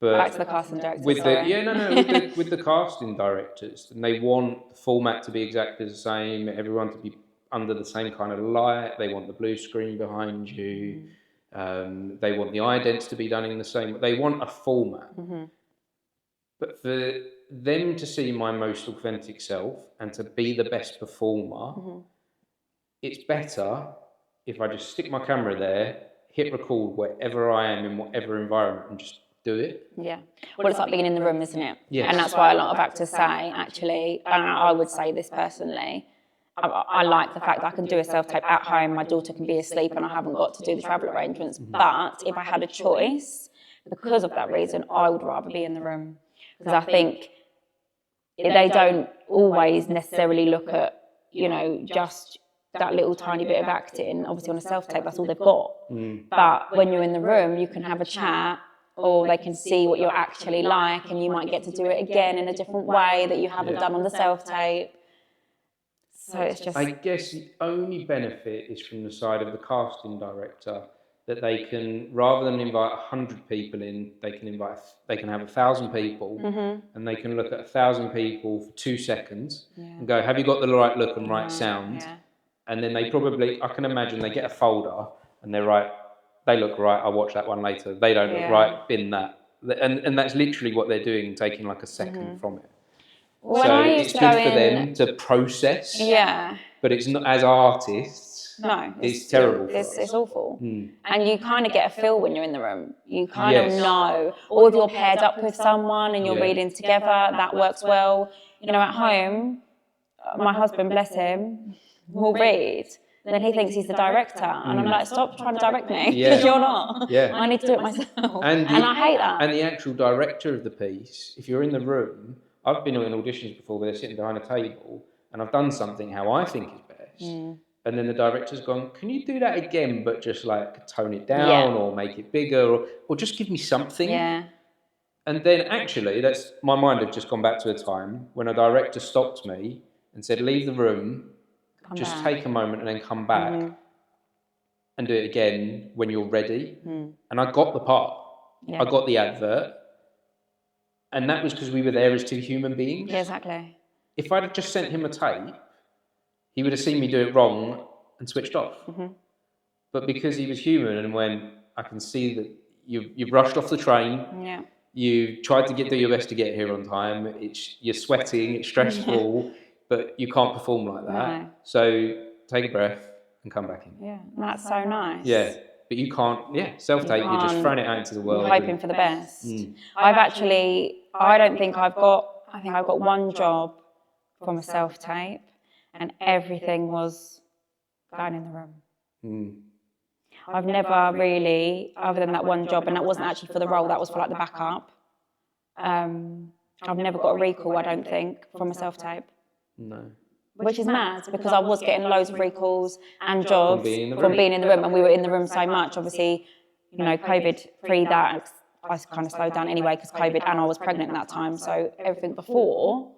Speaker 1: But
Speaker 2: back to the casting directors.
Speaker 1: With the casting directors, and they want the format to be exactly the same, everyone to be under the same kind of light. They want the blue screen behind you. They want the idents to be done in the same. They want a format. Mm-hmm. But for them to see my most authentic self and to be the best performer, it's better if I just stick my camera there, hit record wherever I am in whatever environment, and just do it.
Speaker 2: Yeah. Well, it's like being in the room, isn't it?
Speaker 1: Yes.
Speaker 2: And that's why a lot of actors say, actually, and I would say this personally, I like the fact that I can do a self-tape at home, my daughter can be asleep and I haven't got to do the travel arrangements. But if I had a choice, because of that reason, I would rather be in the room. Because I think they don't always necessarily look at, just that little tiny bit of acting. Obviously on a self-tape, that's all they've got. But when you're in the room, you can have a chat, or they can see what you're actually like, and you might get to do it again in a different way that you haven't done on the self-tape. So it's just...
Speaker 1: I guess the only benefit is from the side of the casting director, that they can, rather than invite 100 people in, they can have 1,000 people, and they can look at 1,000 people for 2 seconds and go, have you got the right look and right sound? Yeah. And then they probably, I can imagine they get a folder and they're right, they look right, I'll watch that one later. They don't look right, bin that. And that's literally what they're doing, taking like a second from it.
Speaker 2: Well,
Speaker 1: so it's good for them to process.
Speaker 2: Yeah.
Speaker 1: But it's not, as artists,
Speaker 2: no,
Speaker 1: it's terrible for us.
Speaker 2: It's awful. And you kind of get a feel when you're in the room. You kind of know. Or if you're paired up with someone and you're reading together, that works well. At home, my husband, bless him, will read. Then he thinks he's the director. And I'm like, stop trying to direct me, because you're not. Yeah. I need to do it myself. And I hate that.
Speaker 1: And the actual director of the piece, if you're in the room, I've been in auditions before where they're sitting behind a table and I've done something how I think is best. And then the director's gone, can you do that again, but just like tone it down or make it bigger or just give me something?
Speaker 2: Yeah.
Speaker 1: And then actually, my mind had just gone back to a time when a director stopped me and said, leave the room, just take a moment and then come back and do it again when you're ready. And I got the part. Yeah. I got the advert. And that was because we were there as two human beings.
Speaker 2: Yeah, exactly.
Speaker 1: If I'd have just sent him a tape, he would have seen me do it wrong and switched off. But because he was human and when I can see that you've rushed off the train, you tried to do your best to get here on time, you're sweating, it's stressful, but you can't perform like that. No. So take a breath and come back in.
Speaker 2: Yeah, that's so nice.
Speaker 1: Yeah. But you can't, self-tape, you're just throwing it out into the world.
Speaker 2: You're hoping for the best. I think I've got one job from a self-tape and everything was going in the room. I've never really, other than that one job, and that wasn't actually for the role, that was for like the backup. I've never got a recall, I don't think, from a self-tape.
Speaker 1: No.
Speaker 2: Which is mad, because I was getting loads of recalls and jobs from being in the room, and we were in the room so much. Obviously, COVID pre that, I kind of slowed down anyway because COVID, and I was pregnant at that time. So everything before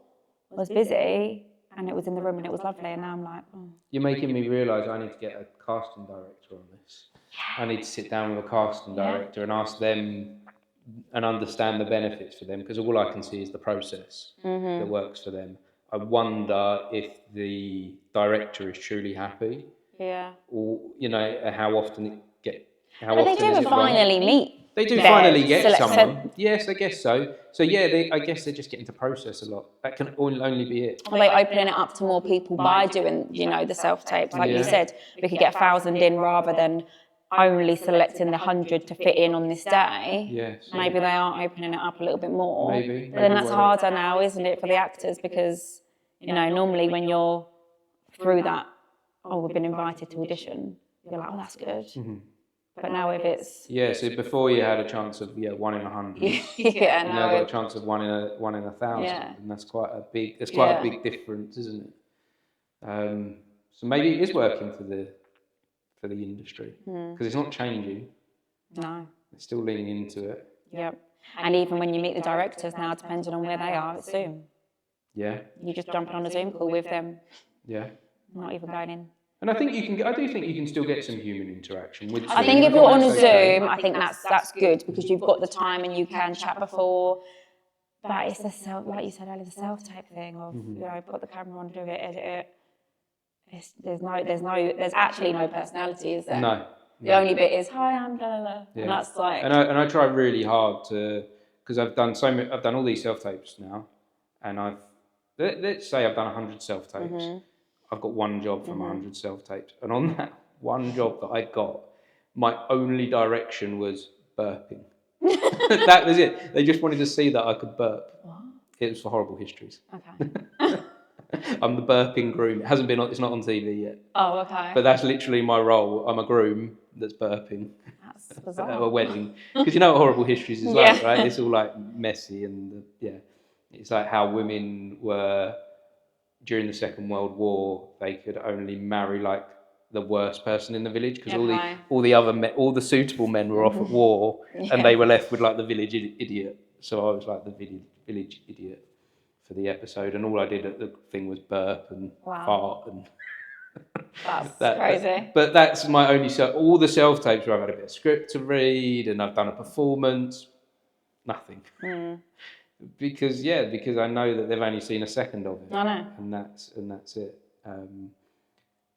Speaker 2: was busy, and it was in the room and it was lovely. And now I'm like, oh.
Speaker 1: You're making me realise I need to get a casting director on this. I need to sit down with a casting director and ask them and understand the benefits for them, because all I can see is the process that works for them. I wonder if the director is truly happy.
Speaker 2: Yeah.
Speaker 1: Or, how often
Speaker 2: But they do finally meet.
Speaker 1: They do finally get someone. Yes, I guess so. So yeah, I guess they're just getting to process a lot. That can only be it.
Speaker 2: Are they opening it up to more people by doing, the self-tapes? Like you said, we could get 1,000 in rather than only selecting the 100 to fit in on this day.
Speaker 1: Yes.
Speaker 2: Maybe they are opening it up a little bit more.
Speaker 1: Maybe.
Speaker 2: But then that's harder now, isn't it, for the actors? Because, normally when you're through that, we've been invited to audition, you're like, that's good.
Speaker 1: Mm-hmm.
Speaker 2: But now if it's...
Speaker 1: Yeah, so before you had a chance of 1 in 100.
Speaker 2: Yeah,
Speaker 1: now got a chance of 1 in 1,000.
Speaker 2: Yeah.
Speaker 1: And that's quite a big difference, isn't it? So maybe it is working for the industry, because it's not changing.
Speaker 2: No.
Speaker 1: It's still leaning into it.
Speaker 2: Yep. And even when you meet the directors now, depending on where they are, it's Zoom.
Speaker 1: Yeah.
Speaker 2: You just jumping on a Zoom call with them.
Speaker 1: Yeah.
Speaker 2: Not even going in.
Speaker 1: And I do think you can still get some human interaction with Zoom.
Speaker 2: I think if you're on a Zoom, I think that's good, because you've got the time and you can chat before. But it's like you said earlier, the self-tape thing of put the camera on, do it, edit it. There's actually no personality, is there?
Speaker 1: No.
Speaker 2: The only bit is, hi, I'm blah, blah, blah.
Speaker 1: Yeah.
Speaker 2: And that's like...
Speaker 1: And I try really hard to, because I've done all these self-tapes now, and let's say I've done 100 self-tapes. I've got one job from 100 self-tapes. And on that one job that I got, my only direction was burping. That was it. They just wanted to see that I could burp. What? It was for Horrible Histories.
Speaker 2: Okay.
Speaker 1: I'm the burping groom. It's not on TV yet.
Speaker 2: Oh, okay.
Speaker 1: But that's literally my role. I'm a groom that's burping.
Speaker 2: That's bizarre.
Speaker 1: At a wedding. Because you know what Horrible Histories is like, right? It's all like messy and it's like how women were during the Second World War. They could only marry like the worst person in the village, because all the suitable men were off at war, and they were left with like the village idiot. So I was like the village idiot for the episode, and all I did at the thing was burp and fart and
Speaker 2: that's crazy.
Speaker 1: But that's my only all the self-tapes where I've had a bit of script to read and I've done a performance, nothing. Because I know that they've only seen a second of it.
Speaker 2: I know.
Speaker 1: And that's it.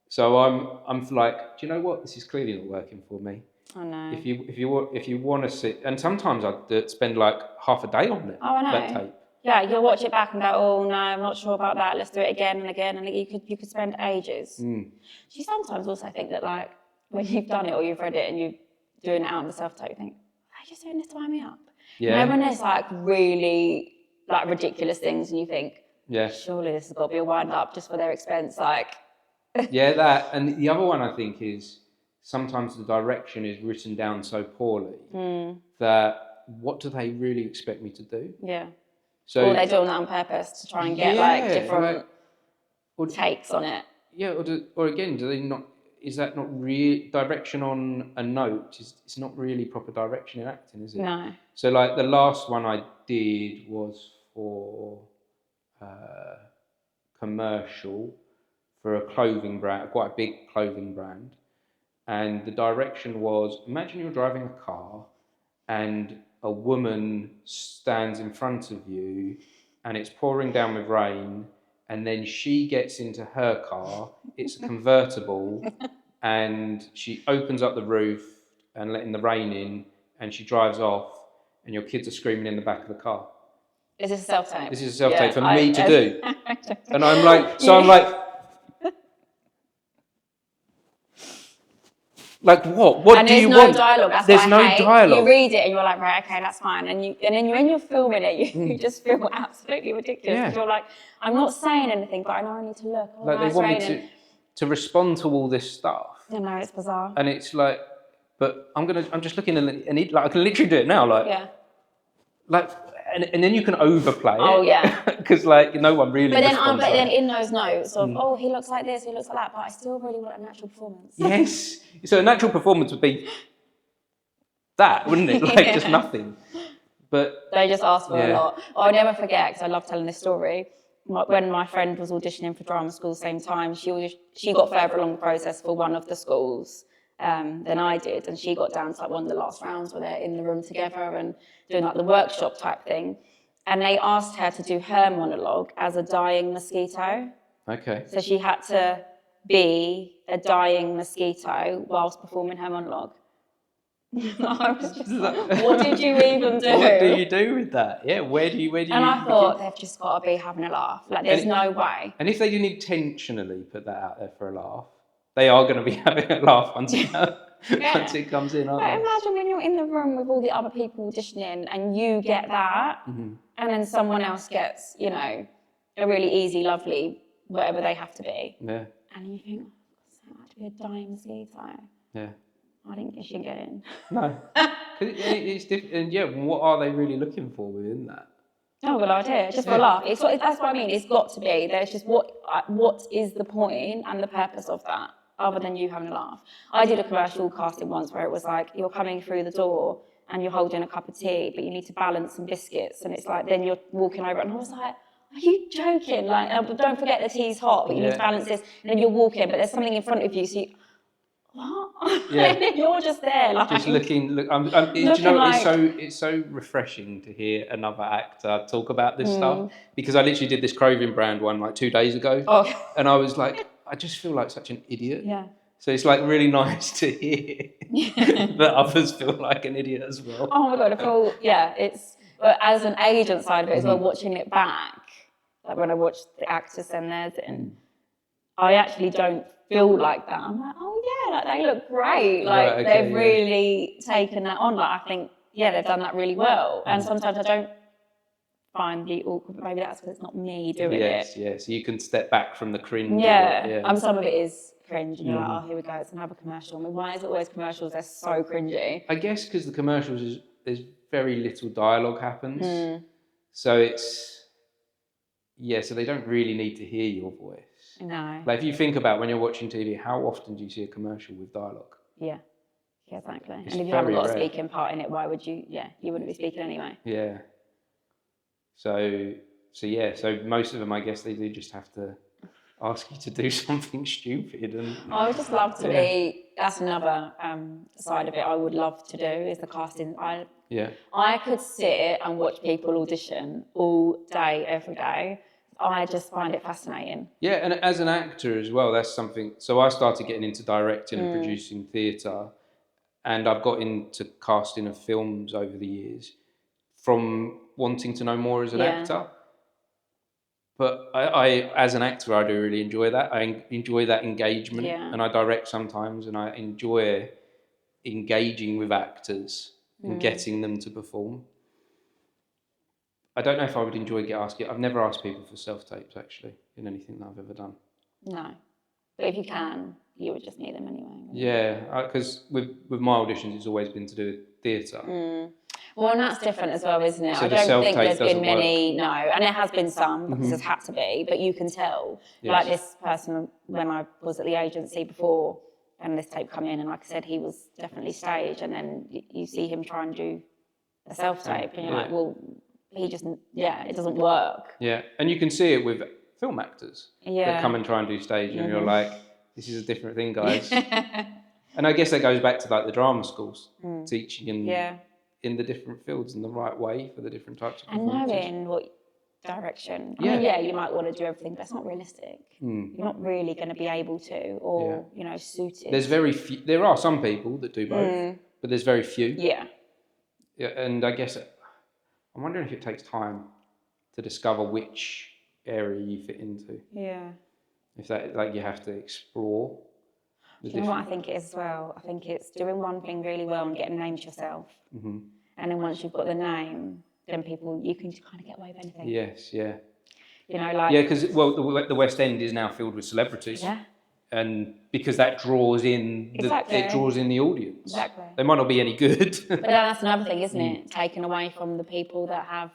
Speaker 1: So I'm like, do you know what? This is clearly not working for me.
Speaker 2: I know.
Speaker 1: If you want to sit, and sometimes I'd spend like half a day on it.
Speaker 2: Oh, I know.
Speaker 1: That tape.
Speaker 2: Yeah, you'll watch it back and go, oh no, I'm not sure about that. Let's do it again and again, and you could spend ages. Do you sometimes also think that like when you've done it or you've read it and you're doing it out on the self-tape, you think, are you just doing this to wind me up?
Speaker 1: Yeah.
Speaker 2: When there's like really like ridiculous things and you think, surely this has got to be a wind up just for their expense, like.
Speaker 1: Yeah, that. And the other one I think is sometimes the direction is written down so poorly that what do they really expect me to do?
Speaker 2: Yeah.
Speaker 1: So,
Speaker 2: or they're doing that on purpose to try and get like different takes on it.
Speaker 1: Yeah, or again, do they not? Is that not real direction on a note? It's not really proper direction in acting, is it?
Speaker 2: No.
Speaker 1: So like the last one I did was for commercial for a clothing brand, quite a big clothing brand, and the direction was: imagine you're driving a car and a woman stands in front of you and it's pouring down with rain, and then she gets into her car, it's a convertible, and she opens up the roof and letting the rain in, and she drives off, and your kids are screaming in the back of the car.
Speaker 2: Is this a self-tape?
Speaker 1: This is a self-tape for me to do. And I'm like, like what? What do you want?
Speaker 2: And there's no dialogue. That's
Speaker 1: there's no dialogue.
Speaker 2: You read it and you're like, right, okay, that's fine. And then when you're filming it, you just feel absolutely ridiculous.
Speaker 1: Yeah.
Speaker 2: Because you're like, I'm not saying anything, but I know I need to look. Oh,
Speaker 1: like
Speaker 2: nice
Speaker 1: they want
Speaker 2: rain.
Speaker 1: me to respond to all this stuff.
Speaker 2: I know, it's bizarre.
Speaker 1: And it's like, but I'm just looking and like I can literally do it now. Like, like. And then you can overplay it.
Speaker 2: Oh yeah.
Speaker 1: Because like no one really.
Speaker 2: But then in those notes of he looks like this, he looks like that, but I still really want a natural performance.
Speaker 1: Yes. So a natural performance would be that, wouldn't it? Like just nothing. But
Speaker 2: they just ask for a lot. I'll never forget, because I love telling this story. When my friend was auditioning for drama school at the same time, she got further along the process for one of the schools than I did, and she got down to like one of the last rounds where they're in the room together and doing like the workshop type thing. And they asked her to do her monologue as a dying mosquito.
Speaker 1: Okay.
Speaker 2: So she had to be a dying mosquito whilst performing her monologue. I was just like, what did you even do?
Speaker 1: What do you do with that? Yeah, where do you
Speaker 2: And I thought, they've just got to be having a laugh. Like, there's no way.
Speaker 1: And if they didn't intentionally put that out there for a laugh, they are going to be having a laugh once it comes in, aren't they?
Speaker 2: Imagine when you're in the room with all the other people auditioning and you get that, and then someone else gets, you know, a really easy, lovely, whatever they have to be.
Speaker 1: Yeah.
Speaker 2: And you think, oh, I have to be a dying mosquito.
Speaker 1: Yeah.
Speaker 2: I think you should get in.
Speaker 1: No. It's different. And yeah, what are they really looking for within that?
Speaker 2: Oh, good idea. Just for a laugh. That's what I mean. It's got to be. There's just what is the point and the purpose of that, other than you having a laugh. I did a commercial casting once where it was like, you're coming through the door and you're holding a cup of tea, but you need to balance some biscuits. And it's like, then you're walking over. And I was like, are you joking? Like, don't forget the tea's hot, but you need to balance this. And then you're walking, but there's something in front of you. So you, what?
Speaker 1: Yeah.
Speaker 2: You're just there, like
Speaker 1: just looking. Do you know like, it's so refreshing to hear another actor talk about this stuff, because I literally did this Clothing brand one like 2 days ago, and I was like, I just feel like such an idiot.
Speaker 2: Yeah.
Speaker 1: So it's like really nice to hear that others feel like an idiot as well.
Speaker 2: Oh my god, I feel it's as an agent side of it as well, watching it back. Like when I watch the actors send theirs in, I actually don't feel like that. I'm like, oh yeah, like they look great. Like they've really taken that on. Like I think, they've done that really well. And sometimes I don't find the awkward, but maybe that's because it's not me doing it.
Speaker 1: Yes, so you can step back from the cringe.
Speaker 2: Some of it is cringe, and you're like, oh, here we go, it's another commercial. I mean, why is it always commercials? They're so cringy.
Speaker 1: I guess because the commercials there's very little dialogue happens, so it's so they don't really need to hear your voice.
Speaker 2: No.
Speaker 1: Like if you think about when you're watching TV, how often do you see a commercial with dialogue?
Speaker 2: Yeah, exactly. And if you haven't got a speaking part in it, why would you? Yeah, you wouldn't be speaking anyway. Yeah.
Speaker 1: So most of them, I guess, they do just have to ask you to do something stupid. And
Speaker 2: I would just love to be. That's another side of it. I would love to do is the casting. I could sit and watch people audition all day, every day. I just find it fascinating. Yeah,
Speaker 1: and as an actor as well, that's something. So I started getting into directing and producing theatre, and I've got into casting of films over the years from wanting to know more as an actor. But I, as an actor, I do really enjoy that. I enjoy that engagement, and I direct sometimes, and I enjoy engaging with actors and getting them to perform. I don't know if I would enjoy asking. I've never asked people for self-tapes, actually, in anything that I've ever done.
Speaker 2: No. But if you can, you would just need them anyway.
Speaker 1: Yeah, because with my auditions, it's always been to do with theatre.
Speaker 2: Well, and that's different as well, isn't it? So I don't think there's been many, no. And there has been some, because there's had to be, but you can tell. Yes. Like this person, when I was at the agency before, and this tape come in, and like I said, he was definitely staged, and then you see him try and do a self-tape, and you're like, well, he just, it doesn't work.
Speaker 1: Yeah, and you can see it with film actors that come and try and do stage, and you're like, this is a different thing, guys. And I guess that goes back to like the drama schools, teaching in the different fields in the right way for the different types of performances.
Speaker 2: And knowing what direction. I mean, you might want to do everything, but it's not realistic. You're not really going to be able to, or, suited.
Speaker 1: There's very few, there are some people that do both, but there's very few. Yeah, and I guess I'm wondering if it takes time to discover which area you fit into. Yeah. If that, like, you have to explore.
Speaker 2: You know what I think it is as well? I think it's doing one thing really well and getting named yourself. And then once you've got the name, then you can kind of get away with anything.
Speaker 1: Yes, yeah.
Speaker 2: Because
Speaker 1: the West End is now filled with celebrities. Yeah. And because that draws in, it draws in the audience. Exactly. They might not be any good.
Speaker 2: But that's another thing, isn't it? Taken away from the people that have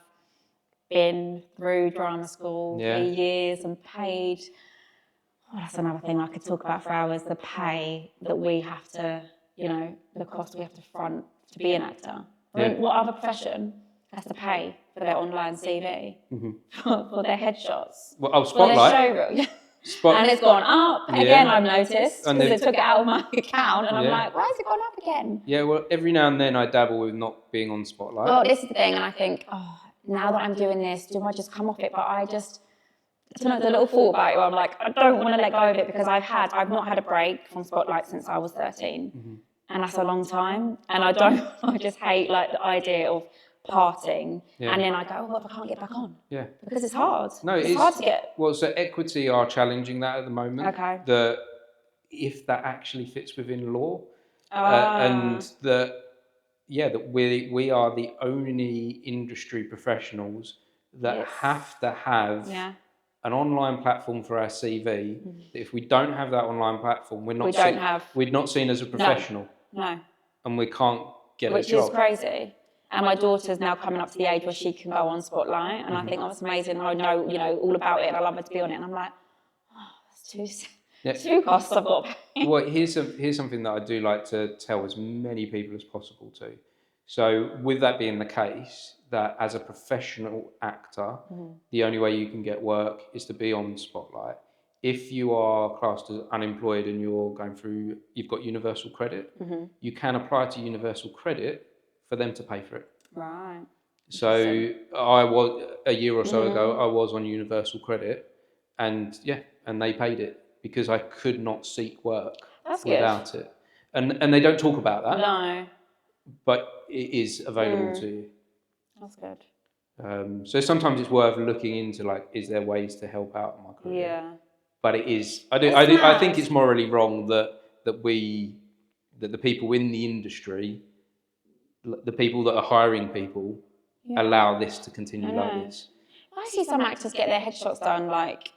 Speaker 2: been through drama school for years and paid. Oh, that's another thing I could talk about for hours. The pay that we have to you know, the cost we have to front to be an actor. I mean, what other profession has to pay for their online CV, for their headshots,
Speaker 1: Well,
Speaker 2: for their
Speaker 1: Spotlight.
Speaker 2: showreel? And it's gone up again, I've noticed, because they took it out of my account, and I'm like, why has it gone up again?
Speaker 1: Yeah, well, every now and then I dabble with not being on Spotlight.
Speaker 2: Well, this is the thing, and I think, now that I'm doing this, do I just come off it? But I just, the little thought about it where I'm like, I don't want to let go of it, because I've not had a break from Spotlight since I was 13. And that's a long time. And I just hate like the idea of parting. And then I go, oh, what if I can't get back on?
Speaker 1: Yeah.
Speaker 2: Because it's hard.
Speaker 1: No,
Speaker 2: it's hard to get.
Speaker 1: Well, so Equity are challenging that at the moment.
Speaker 2: Okay.
Speaker 1: That if that actually fits within law, and that we are the only industry professionals that have to have an online platform for our CV. If we don't have that online platform, we're not seen as a professional.
Speaker 2: No.
Speaker 1: And we can't get a job.
Speaker 2: Which is crazy. And my daughter's now coming up to the age where she can go on Spotlight, and I think that's amazing. I know, you know, all about it, and I love her to be on it. And I'm like, that's too costs I've got to pay.
Speaker 1: Well, here's something that I do like to tell as many people as possible to. So with that being the case, that as a professional actor, the only way you can get work is to be on Spotlight. If you are classed as unemployed and you've got universal credit, you can apply to universal credit for them to pay for it.
Speaker 2: Right.
Speaker 1: So I was, a year or so ago, I was on universal credit, and they paid it because I could not seek work without it. And they don't talk about that.
Speaker 2: No.
Speaker 1: But it is available to you.
Speaker 2: That's good.
Speaker 1: So sometimes it's worth looking into, like, is there ways to help out in my career?
Speaker 2: Yeah.
Speaker 1: But it is. I think it's morally wrong that the people in the industry, the people that are hiring people, allow this to continue like this.
Speaker 2: I see some actors get their headshots done like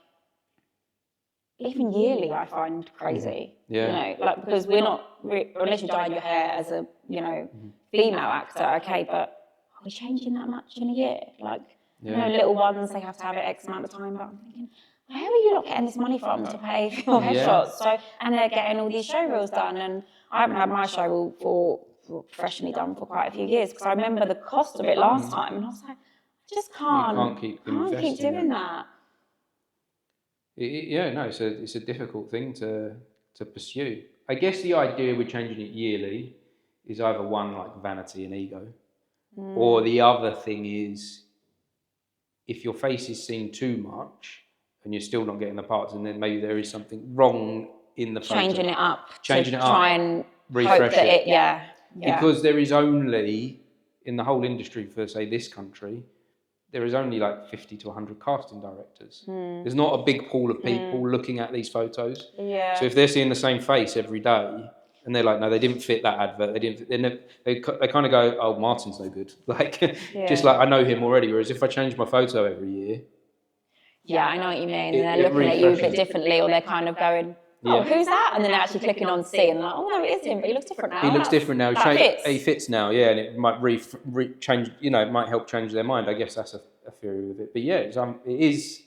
Speaker 2: even yearly. I find crazy.
Speaker 1: Yeah.
Speaker 2: You know, like, because we're not unless you dye your hair as a female actor, okay, but are we changing that much in a year? Like, you know, little ones, they have to have it X amount of time. But I'm thinking, where are you not getting this money from to pay for your headshots? So, and they're getting all these show reels done, and I haven't had my show reel for professionally done for quite a few years, because I remember the cost of it last time, and I was like, I just can't keep doing that.
Speaker 1: It's a difficult thing to pursue. I guess the idea with changing it yearly is either one, like vanity and ego, or the other thing is if your face is seen too much and you're still not getting the parts, and then maybe there is something wrong in the photo.
Speaker 2: Changing it up.
Speaker 1: Try
Speaker 2: and
Speaker 1: refresh it.
Speaker 2: Yeah.
Speaker 1: Because there is only, in the whole industry for, say, this country, there is only like 50 to 100 casting directors. There's not a big pool of people looking at these photos.
Speaker 2: Yeah.
Speaker 1: So if they're seeing the same face every day, and they're like, no, they didn't fit that advert. They kind of go, oh, Martin's no good. Like, just like I know him already. Whereas if I change my photo every year,
Speaker 2: I know what you mean. And they're looking at you a bit differently, or they're kind of going, oh, who's that? And then they're actually clicking on see, and like, oh no, it is him, but he looks different now.
Speaker 1: He looks different now.
Speaker 2: He
Speaker 1: fits now, and it might change. You know, it might help change their mind. I guess that's a theory with it. But it is.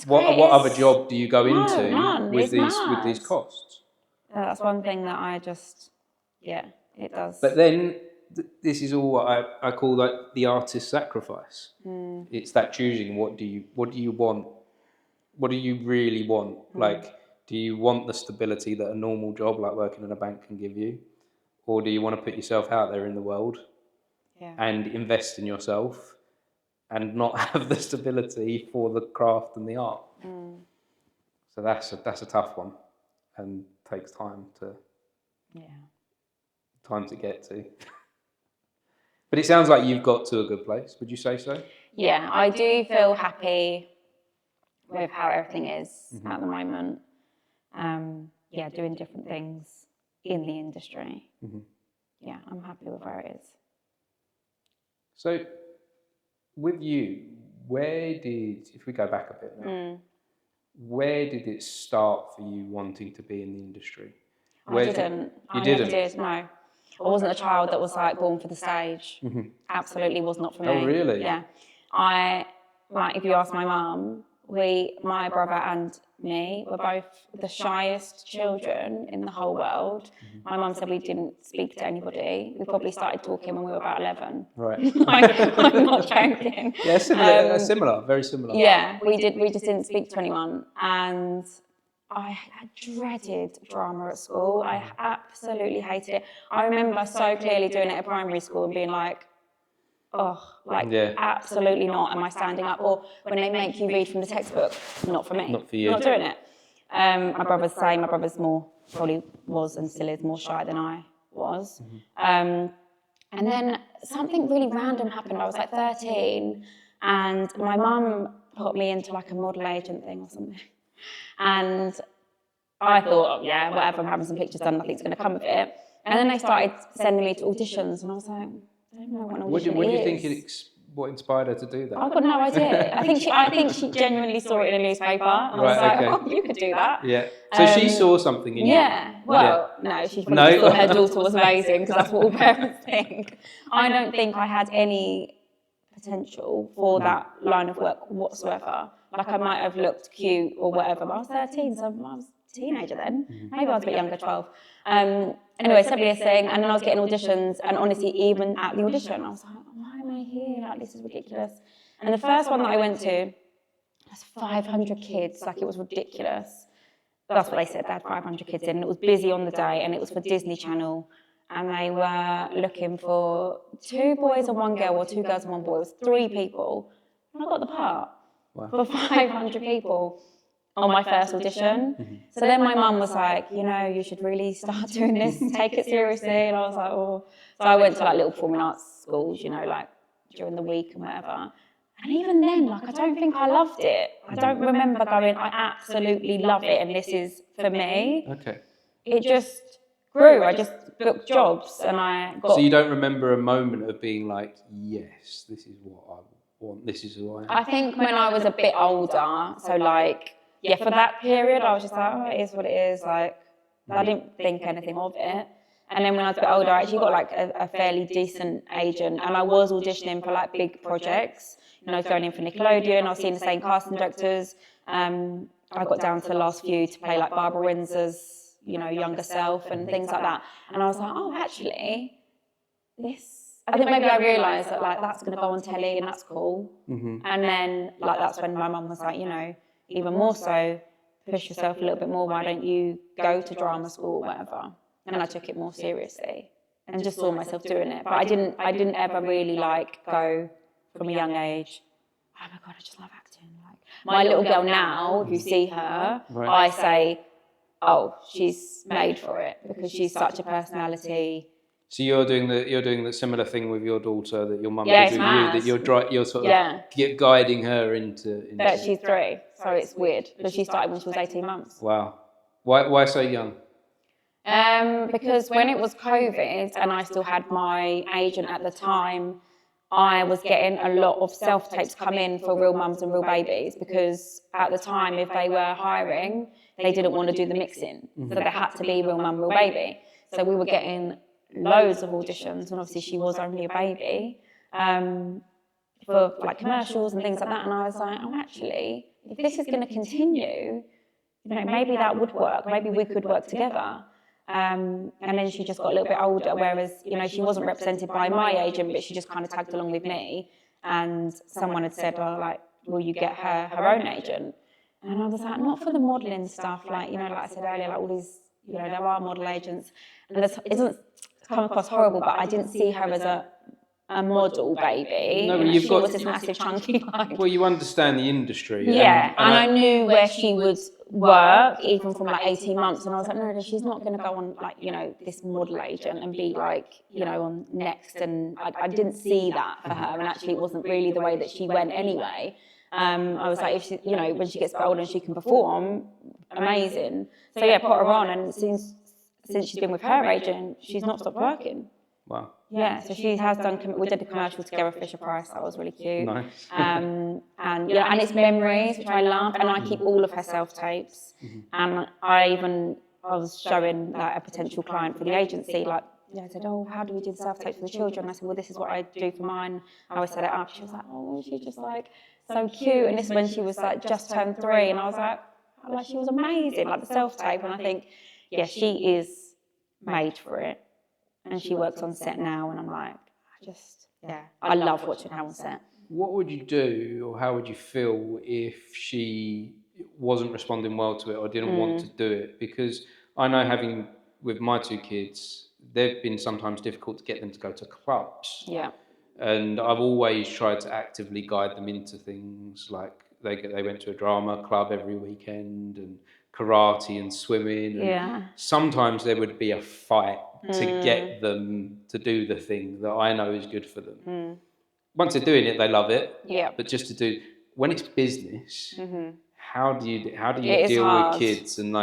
Speaker 1: What other job do you go into with these costs?
Speaker 2: That's one thing that I just, it does.
Speaker 1: But then this is all what I call like the artist's sacrifice. It's that choosing. What do you want? What do you really want? Like, do you want the stability that a normal job like working in a bank can give you? Or do you want to put yourself out there in the world and invest in yourself and not have the stability for the craft and the art? So that's a tough one, and takes time to get to. But it sounds like you've got to a good place. Would you say so?
Speaker 2: Yeah, I do feel happy with how everything is at the moment. Doing different things in the industry. Yeah, I'm happy with where it is.
Speaker 1: So, with you, if we go back a bit now, where did it start for you wanting to be in the industry?
Speaker 2: I didn't. I never did, no. I wasn't a child that was like born for the stage. Absolutely was not for me.
Speaker 1: Oh, really?
Speaker 2: Yeah. If you ask my mum, my brother and me were both the shyest children in the whole world. My mum said we didn't speak to anybody. We probably started talking when we were about 11.
Speaker 1: Right.
Speaker 2: I'm not joking.
Speaker 1: Yeah, similar, very similar.
Speaker 2: Yeah, we just didn't speak to anyone. And I dreaded drama at school. I absolutely hated it. I remember so clearly doing it at primary school and being like, absolutely not. Am I standing up? Or when they make you read from the textbook, not for me.
Speaker 1: Not for you.
Speaker 2: Not doing it. My brother's the same. My brother's probably was and still is more shy than I was. And then something really random happened. I was like 13 and my mum put me into like a model agent thing or something. And I thought, whatever, I'm having some pictures done, nothing's going to come of it. And then they started sending me to auditions and I was like, I don't know what an audition is.
Speaker 1: What do you think what inspired her to do that?
Speaker 2: I've got no idea. I think she genuinely saw it in a newspaper. And I was like, you could do that.
Speaker 1: Yeah. So she saw something in you.
Speaker 2: Yeah. Well, no, she probably thought her daughter was amazing because that's what all parents think. I don't think I had any potential for that line of work whatsoever. Like I might have looked cute or whatever, but I was 13, so I was a teenager then. Maybe I was a bit younger, 12. Anyway, sent me this thing, and then I was getting auditions, and honestly, even at the audition, I was like, why am I here? Like, this is ridiculous. And the first one that I went to was 500 kids, like it was ridiculous. That's what they said, they had 500 kids in, and it was busy on the day, and it was for Disney Channel, and they were looking for 2 boys and 1 girl, or 2 girls and 1 boy. It was 3 people, and I got the part. Wow. For 500 people on my first audition. So then my mum was like, you should really start doing this, take it seriously. And I was like, oh. So I went to like little performing arts schools, like during the week and whatever. And even then, like, I don't think I loved it. I don't remember going, I absolutely love it and this is for me.
Speaker 1: Okay.
Speaker 2: It just grew. I just booked jobs and I got...
Speaker 1: So you don't remember a moment of being like, yes, this is what I want, this is who I am?
Speaker 2: I think when I was a bit older, so like, for that period, I was just like, it is what it is. Like, I didn't think anything of it. And then when I was a bit older, I actually got like a fairly decent agent and I was auditioning for like big projects. I was going in for Nickelodeon, I was seeing the same casting directors. I got down to the last few to play like Barbara Windsor's, younger self and things like that. And I was like, actually, I think maybe I realised that like that's going to go on telly and that's cool. And then like that's when my mum was like, even more so, push yourself a little bit more. Why don't you go to drama school or whatever? And I took it more seriously and just saw myself doing it. But I didn't ever really like go from a young age, oh my God, I just love acting. Like my little girl now, if you see her, I say, oh, she's made for it because she's such a personality.
Speaker 1: So you're doing the similar thing with your daughter that your mum did with you, that you're sort of guiding her into.
Speaker 2: But she's 3, so it's weird because she started when she was 18 months.
Speaker 1: Wow, why so young?
Speaker 2: Because when it was COVID and I still had my agent at the time, I was getting a lot of self-tapes come in for real mums and real babies because at the time, if they were hiring, they didn't want to do the mixing. So they had to be real mum, real baby. So we were getting loads of auditions and obviously she was only a baby for like commercials and things like that. And I was like, actually, if this is going to continue, maybe that would work. Maybe we could work together. And then she just got a little bit older, whereas, she wasn't represented by my agent, but she just kind of tagged along with me. And someone had said, will you get her own agent? And I was like, not for the modelling stuff. Like, like I said earlier, like all these, there are model agents. And it doesn't come across horrible, but I didn't see her as a model baby.
Speaker 1: No, but
Speaker 2: she was this massive chunky like.
Speaker 1: Well, you understand the industry.
Speaker 2: Yeah, and I knew where she would work, even from like 18 months, and I was like, no, she's not going to go on like, this model agent and be like, on Next, and I didn't see that for her, and actually it wasn't really the way that she went anyway. I was like, if she, when she gets older and she can perform, amazing. So yeah, put her on, and since she's been with her agent, she's not stopped working.
Speaker 1: Wow.
Speaker 2: Yeah, so she has done. We did a commercial together, Fisher Price. That was really cute.
Speaker 1: Nice.
Speaker 2: And and it's memories, which I love, and I keep all of her self tapes. And I was showing like a potential client for the agency like I said, oh, how do we do the self-tapes for the children? I said, well, this is what I do for mine, how I set it up. She was like, oh, she's just like so cute. And this is when she was like just turned 3, and I was like she was amazing, like the self-tape. And I think, she is made for it, and she works on set now, and I'm like, I love watching her on set.
Speaker 1: What would you do, or how would you feel if she wasn't responding well to it or didn't want to do it? Because I know, having with my 2 kids, they've been sometimes difficult to get them to go to clubs.
Speaker 2: Yeah.
Speaker 1: And I've always tried to actively guide them into things like they went to a drama club every weekend, and karate and swimming. And sometimes there would be a fight to get them to do the thing that I know is good for them. Once they're doing it, they love it.
Speaker 2: Yeah.
Speaker 1: But just to do, when it's business, how do you deal with kids and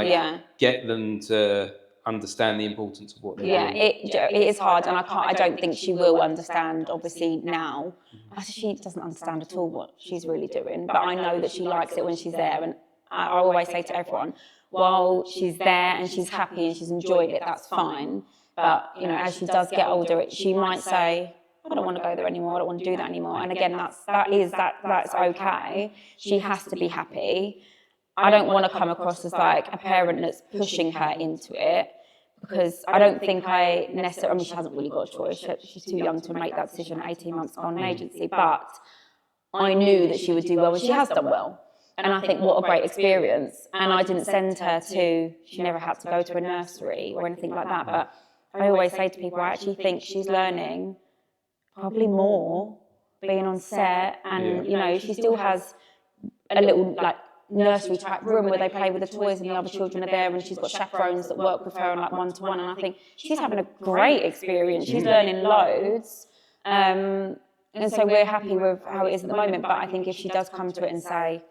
Speaker 1: get them to understand the importance of what they're doing?
Speaker 2: It is hard, and I don't think she will understand, obviously, now. She doesn't understand at all what she's really doing, but I know that she likes it when she's there. And I always say to everyone, while she's there and she's happy and she's enjoyed it, that's fine. But, as she does get older, she might say, I don't want to go there anymore, I don't want to do that anymore. And again, that's okay. She has to be happy. I don't want to come across as like a parent that's pushing her into it, because I don't think I necessarily, she hasn't really got a choice. She's too young to make that decision at 18 months on an agency, but I knew that she would do well, and she has done well. And I think what a great experience. And I didn't send her she never had to go to a nursery or anything like that. But I always say to people, I actually think she's learning probably more being on set. And, she still has a little nursery type room where they play with the toys and the other children are there, and she's got chaperones that work with her on one-to-one. And I think she's having a great experience. She's learning loads. And so we're happy with how it is at the moment. But I think if she does come to it and say,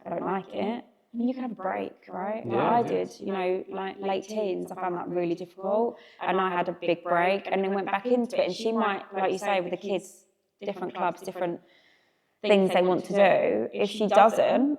Speaker 2: I don't like it, you can have a break, right? I did, late teens, I found that really difficult. And I had a big break and then went back into it. And she might, like you say, with the kids, different clubs, different things they want to do. If she doesn't,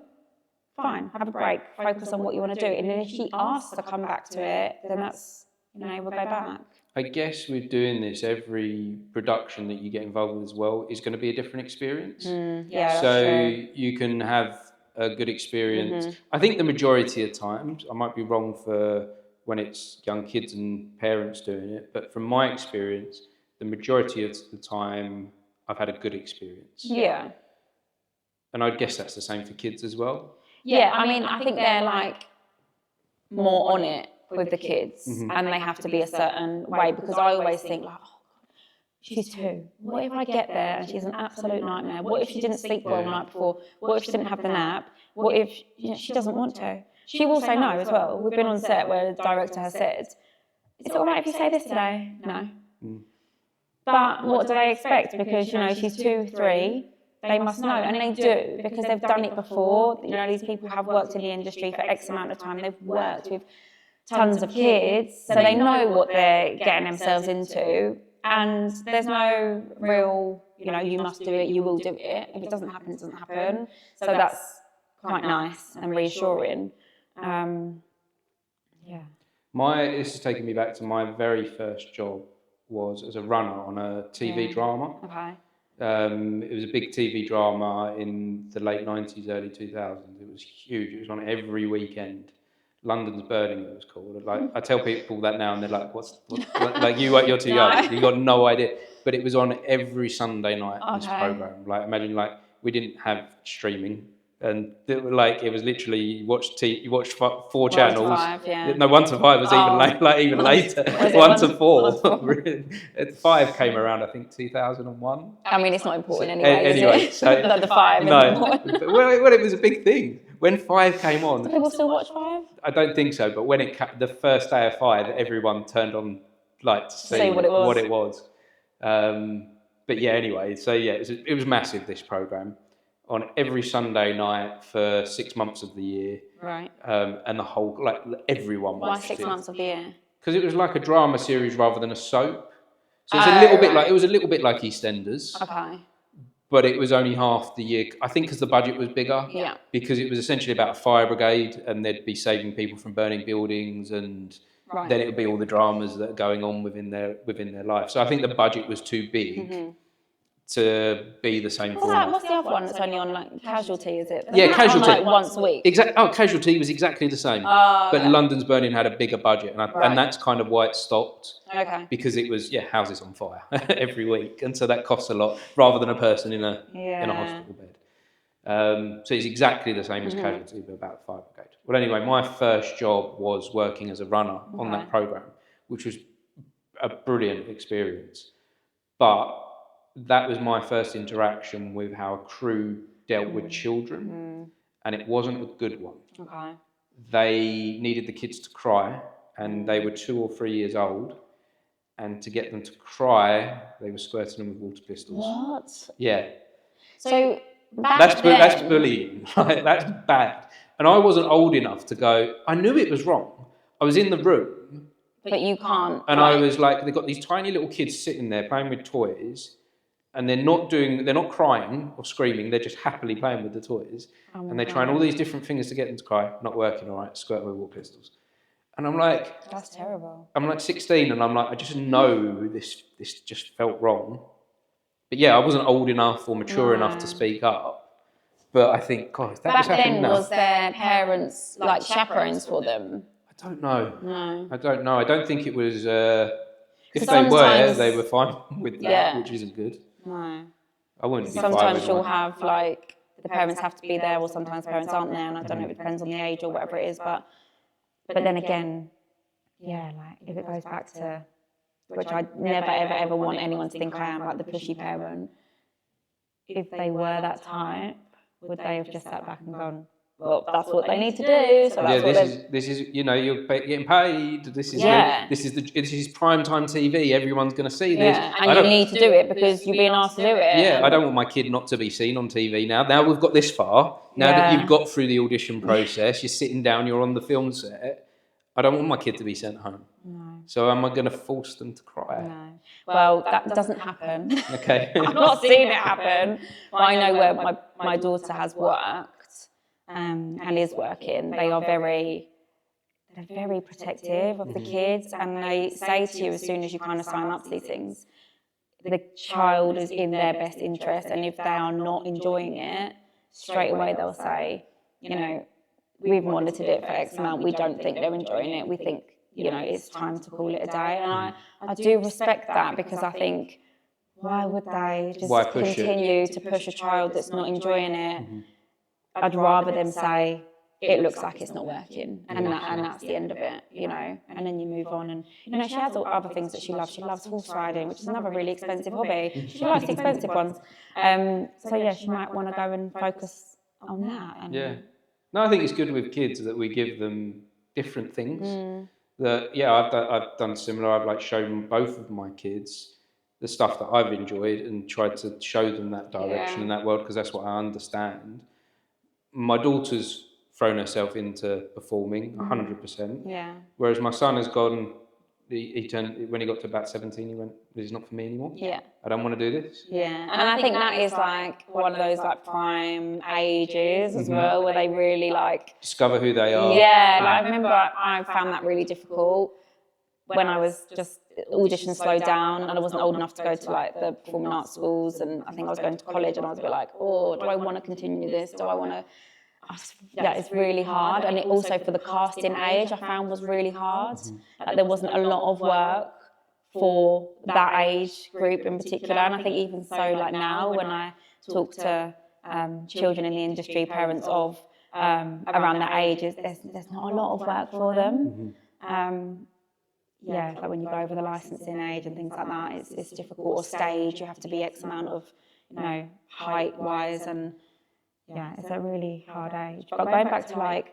Speaker 2: fine, have a break, focus on what you want to do. And then if she asks to come back to it, then that's, we'll go back.
Speaker 1: I guess with doing this, every production that you get involved with as well is going to be a different experience. So you can have a good experience. I think the majority of times, I might be wrong for when it's young kids and parents doing it, but from my experience, the majority of the time, I've had a good experience.
Speaker 2: Yeah.
Speaker 1: And I guess that's the same for kids as well.
Speaker 2: Yeah, I think they're more on it with the kids, and they have to be a certain way, because I always think she's 2. What if I get there and she's an absolute nightmare? What if she didn't sleep well the night before? What if she didn't have the nap? What if she doesn't want to? She will say no as well. We've been on set where the director has said, is it all right if you say this today? No. But what do they expect? Because, she's 2, 3, they must know. And they do, because they've done it before. These people have worked in the industry for X amount of time. They've worked with tons of kids, so they know what they're getting themselves into. And there's no real, you must do it, you will do it. If it doesn't happen, it doesn't happen. So that's quite nice and reassuring.
Speaker 1: This is taking me back to my very first job was as a runner on a TV drama.
Speaker 2: Okay.
Speaker 1: It was a big TV drama in the late 90s, early 2000s. It was huge. It was on every weekend. London's Burning, it was called. I tell people that now, and they're like, "What's you're too young. You got no idea." But it was on every Sunday night. This program, imagine, we didn't have streaming, and it was literally you watched 4 channels. 1 to 5, yeah. No, 1 to 5 was even later. 1 to 4. 5 came around, I think, 2001.
Speaker 2: It's not important anyway.
Speaker 1: Anyway, so
Speaker 2: the 5.
Speaker 1: No, well, it was a big thing. When 5 came on...
Speaker 2: Do people still watch 5?
Speaker 1: I don't think so, but when the first day of 5, everyone turned on to see what it was. But yeah, anyway, so yeah, it was massive, this programme, on every Sunday night for 6 months of the year.
Speaker 2: Right.
Speaker 1: And the whole, everyone watched it.
Speaker 2: Why 6 months of the year?
Speaker 1: Because it was like a drama series rather than a soap. So it's it was a little bit like EastEnders.
Speaker 2: Okay.
Speaker 1: But it was only half the year, I think, because the budget was bigger.
Speaker 2: Yeah.
Speaker 1: Because it was essentially about a fire brigade, and they'd be saving people from burning buildings, and
Speaker 2: Right.
Speaker 1: then it would be all the dramas that are going on within their life. So I think the budget was too big to be the same format.
Speaker 2: What's the other one that's only on like Casualty? Is it?
Speaker 1: Yeah, Casualty.
Speaker 2: On, like once a week.
Speaker 1: Casualty was exactly the same. But London's Burning had a bigger budget, and that's kind of why it stopped.
Speaker 2: Okay.
Speaker 1: Because it was houses on fire every week, and so that costs a lot rather than a person in a hospital bed. So it's exactly the same as Casualty, but about fire brigade. Well, anyway, my first job was working as a runner on that program, which was a brilliant experience. But that was my first interaction with how a crew dealt with children, and it wasn't a good one.
Speaker 2: Okay.
Speaker 1: They needed the kids to cry, and they were 2 or 3 years old, and to get them to cry, they were squirting them with water pistols.
Speaker 2: What?
Speaker 1: Yeah.
Speaker 2: So
Speaker 1: that's bullying. Right? That's bad. And I wasn't old enough to go. I knew it was wrong. I was in the room,
Speaker 2: but you can't.
Speaker 1: And I was like, they've got these tiny little kids sitting there playing with toys. And they're not crying or screaming, they're just happily playing with the toys. And they're trying all these different things to get them to cry, not working, all right, squirt with water pistols. And I'm like...
Speaker 2: That's terrible.
Speaker 1: I'm like 16 and I'm like, I just know this just felt wrong. But yeah, I wasn't old enough or mature enough to speak up. But I think, God, if that was happening now...
Speaker 2: was their parents like chaperones for them?
Speaker 1: I don't know.
Speaker 2: No.
Speaker 1: I don't know. I don't think it was... if they were fine with that, which isn't good.
Speaker 2: No.
Speaker 1: I wouldn't be.
Speaker 2: Sometimes you'll have like the parents have to be there, or sometimes parents aren't there, and I don't know if it depends on the age or whatever it is. But then again, like if it goes back to which I never ever want anyone to think I am, like the pushy parent. If they were that type, would they have just sat back and gone, well, that's what they need to do. So that's
Speaker 1: this is you're getting paid. This is prime time TV. Everyone's going to see this.
Speaker 2: And you need to do it because you're being asked to do it.
Speaker 1: Yeah, I don't want my kid not to be seen on TV now. Now we've got this far. Now that you've got through the audition process, you're sitting down, you're on the film set. I don't want my kid to be sent home. No. So am I going to force them to cry?
Speaker 2: No. Well, that doesn't happen.
Speaker 1: Okay.
Speaker 2: I've not seen it happen, but I know where my daughter has worked. And is working, they're very protective of the kids, and they say to you as soon as you kind of sign up to these things, the child is in their best interest, and if they are not enjoying it, straight away they'll say, we've monitored it for X amount, we don't think they're enjoying it, we think, it's time to call it a day. And I do respect that, because I think, why would they just continue to push a child that's not enjoying it? I'd rather them say, it looks like it's not working, and that's the end of it, and then you move on. And, she has other things that she loves. She loves horse riding, which is another really expensive hobby. She likes the expensive ones. So, she might want to go and focus on that.
Speaker 1: No, I think it's good with kids that we give them different things. I've done similar. I've shown both of my kids the stuff that I've enjoyed and tried to show them that direction in that world, because that's what I understand. My daughter's thrown herself into performing 100%.
Speaker 2: Yeah.
Speaker 1: Whereas my son has gone, he turned, when he got to about 17, he went, this is not for me anymore.
Speaker 2: Yeah.
Speaker 1: I don't want to do this.
Speaker 2: Yeah. And I think that is one of those prime ages as well, where they really
Speaker 1: discover who they are.
Speaker 2: Yeah. I remember I found that really difficult when I was just, auditions slowed down and I wasn't old enough to go to the performing arts schools, and I think I was going to college, and I was a bit do I want to continue this? Do I want to... it's really hard. And it also, for the casting age, I found was really hard. There wasn't a lot of work for that age group in particular. And I think even so, now when I talk to children in the industry, parents of around that age, there's not a lot of work for them. When you go over the licensing age and things like that, it's difficult. Or stage, you have to be X amount of, height-wise, and it's a really hard age. But going back to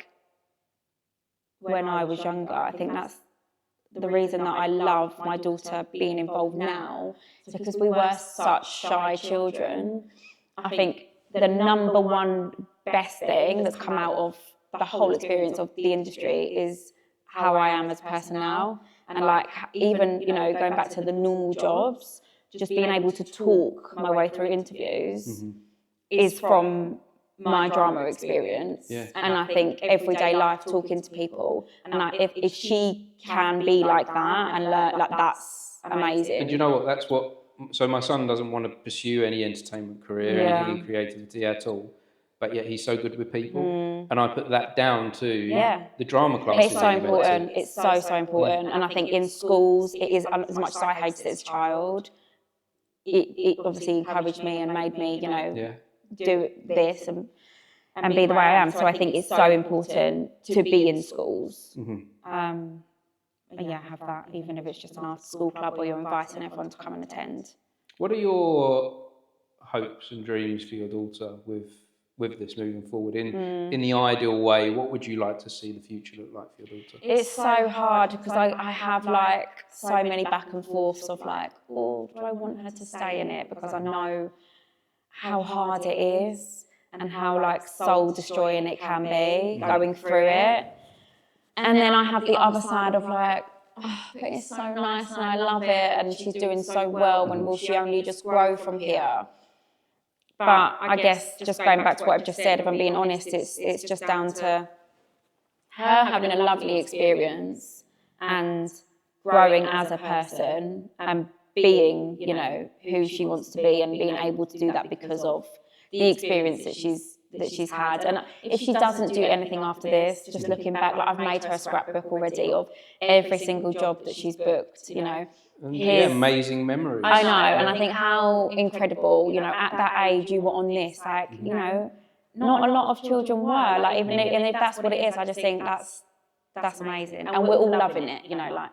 Speaker 2: when I was younger, I think that's the reason that I love my daughter being involved now, is because we were such shy children. I think the number one best thing that's come out of the whole experience of the industry is how I am as a person now. And even, going back to the normal jobs, just being able to talk my way through interviews is from my drama experience.
Speaker 1: Yeah.
Speaker 2: And I think everyday life, talking to people, and if she can be like that and learn, like, that's amazing.
Speaker 1: And you know what? That's what. So my son doesn't want to pursue any entertainment career, anything in creativity at all. But yet he's so good with people, and I put that down to the drama classes.
Speaker 2: It's so important. It's so important. And I think in schools, it is, as much as I hated it as a child, it obviously encouraged me and made me, you know, do this and be the way I am. So I think it's so important to be in schools. Have that, even if it's just an after school club or you're inviting everyone to come and attend.
Speaker 1: What are your hopes and dreams for your daughter with this moving forward in the ideal way? What would you like to see the future look like for your daughter?
Speaker 2: It's so hard because I have like so many back and forths of like, oh, do I want her to stay in it? Because I know how hard it is and how like soul destroying it can be going through it. And then I have the other side of like, oh, but it's so nice and I love it and she's doing so well, and will she only just grow from here? But I guess just going back to what I've just said, if I'm being honest, it's just down to her having a lovely experience and growing as a person and being, you know, who she wants to be and being able to do that because of the experience that she's had. And if she doesn't do anything after this, just looking back, like I've made her a scrapbook already of every single job that she's booked, you know.
Speaker 1: Amazing memories.
Speaker 2: I know, and I think how incredible, you know, at that age you were on this, like, you know, not a lot of children were, like, even if that's what it is, I just think that's amazing. And we're all loving it, you know, like,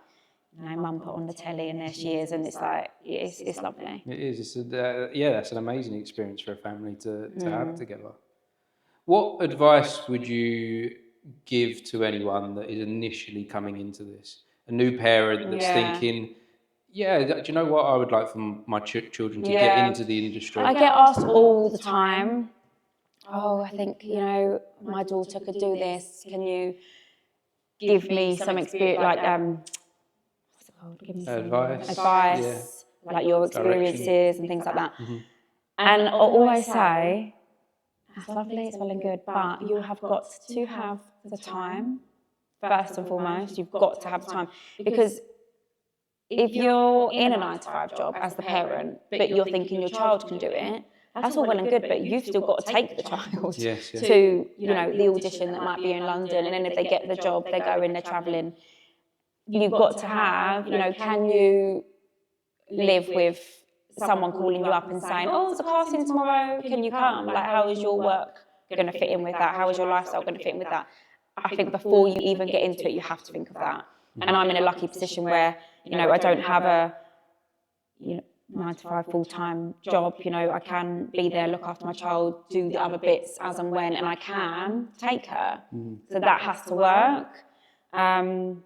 Speaker 2: you know, mum put on the telly and there she is, and it's like, it's lovely.
Speaker 1: It is. That's an amazing experience for a family to have together. What advice would you give to anyone that is initially coming into this? A new parent that's thinking, do you know what? I would like for my children to get into the industry.
Speaker 2: I get asked all the time, oh, I think, you know, my daughter could do this. Can you give me some experience, like, what's it called? Give me some advice, like your experiences and things like that. And I always say, that's lovely, it's well and good, but you have got to have the time, first and foremost. You've got to have the time, because if you're in a 9-to-5 job as the parent, but you're thinking your child can do it, that's all well and good, but you've still got to take the child to, you know, the audition that might be in London, and then if they get the job, they go in, they're travelling. You've got to have, you know, can you live with someone calling you up and saying, oh, there's a casting tomorrow, can you come? Like, how is your work going to fit in with that? How is your lifestyle going to fit in with that? I think before you even get into it, you have to think of that. And I'm in a lucky position where, you know, I don't have a 9-to-5 full-time job. You know, I can be there, look after my child, do the other bits as and when, and I can take her. So that has to work. And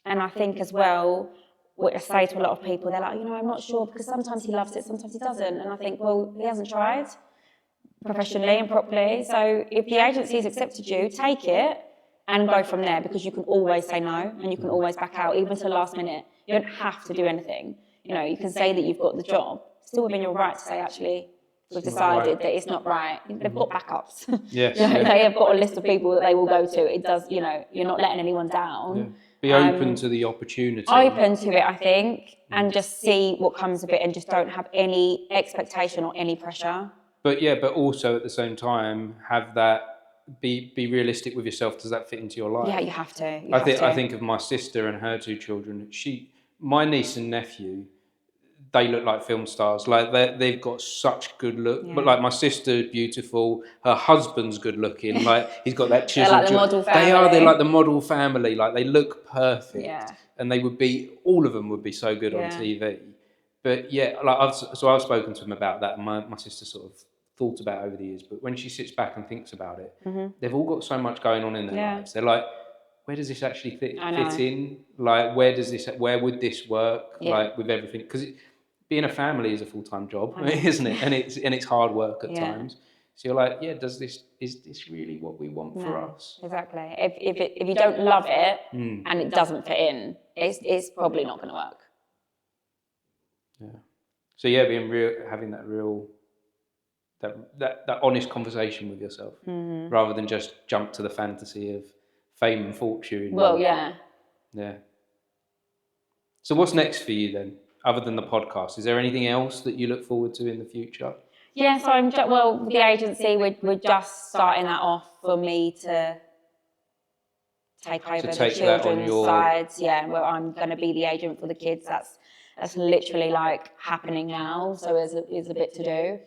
Speaker 2: I think as well, what I say to a lot of people, they're like, you know, I'm not sure, because sometimes he loves it, sometimes he doesn't. And I think, well, he hasn't tried professionally and properly. So if the agency's accepted you, take it and go from there, because you can always say no and you can always back out, even to the last minute. You don't have to do anything. You know, you can say that you've got the job, still within your right to say, actually, we've decided that it's not right. They've got backups. They have got a list of people that they will go to. It does, you know, you're not letting anyone down.
Speaker 1: Be open to the opportunity.
Speaker 2: Open to it, I think, and just see what comes of it, and just don't have any expectation or any pressure.
Speaker 1: But also at the same time, have that, be realistic with yourself. Does that fit into your life?
Speaker 2: Yeah, you have to.
Speaker 1: I think of my sister and her 2 children. My niece and nephew, they look like film stars. Like they've got such good look. But like my sister's beautiful. Her husband's good looking. Like he's got that chisel.
Speaker 2: They're like the model family.
Speaker 1: They're like the model family. Like they look perfect.
Speaker 2: Yeah.
Speaker 1: And all of them would be so good on TV. But I've spoken to them about that. And my sister sort of thought about it over the years. But when she sits back and thinks about it, they've all got so much going on in their lives. They're like, where does this actually fit in? Like, where would this work? Like with everything, because being a family is a full-time job, isn't it? And it's hard work at times. So you're like, is this really what we want for us?
Speaker 2: Exactly. If you don't love it and it doesn't fit in, it's probably not going to work.
Speaker 1: Yeah. So being real, having that real that honest conversation with yourself, rather than just jump to the fantasy of fame and fortune.
Speaker 2: Well, yeah.
Speaker 1: Yeah. So what's next for you then, other than the podcast? Is there anything else that you look forward to in the future?
Speaker 2: Yeah, so the agency, we're just starting that off for me to take over the children's sides. Yeah, where I'm going to be the agent for the kids. That's literally like happening now. So there's a bit to do.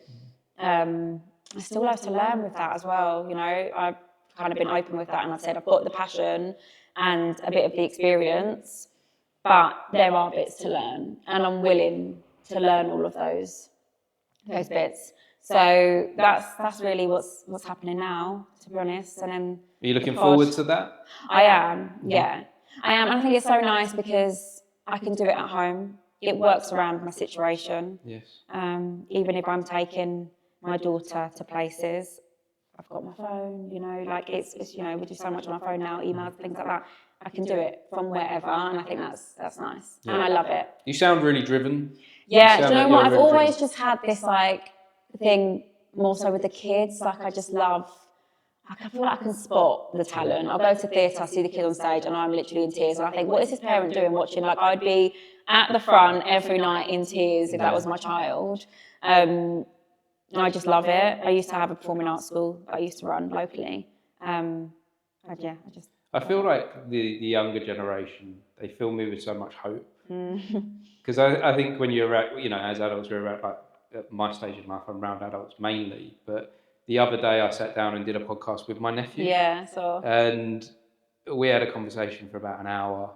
Speaker 2: I still have to learn with that as well. You know, I've kind of been open with that, and I've said I've got the passion and a bit of the experience, but there are bits to learn, and I'm willing to learn all of those bits. So that's really what's happening now, to be honest. And then
Speaker 1: are you looking forward to that?
Speaker 2: I am, yeah. I am. And I think it's so nice because I can do it at home. It works around my situation.
Speaker 1: Yes.
Speaker 2: Even if I'm taking my daughter to places, I've got my phone, you know, like it's you know, we do so much on our phone now, emails, things like that. I can do it from wherever, and I think that's nice. Yeah. And I love it.
Speaker 1: You sound really driven.
Speaker 2: Yeah, do you know what? I've always just had this like thing more so with the kids. Like I just love, I feel like I can spot the talent. I'll go to theatre, see the kid on stage, and I'm literally in tears. And I think, what is this parent doing watching? Like I'd be at the front every night in tears if that was my child. And I just love it. I used to have a performing arts school that I used to run locally.
Speaker 1: I feel like the younger generation, they fill me with so much hope. Because I think when you're at, you know, as adults, we're at like at my stage in life, I'm around adults mainly. But the other day I sat down and did a podcast with my nephew.
Speaker 2: Yeah, so.
Speaker 1: And we had a conversation for about an hour,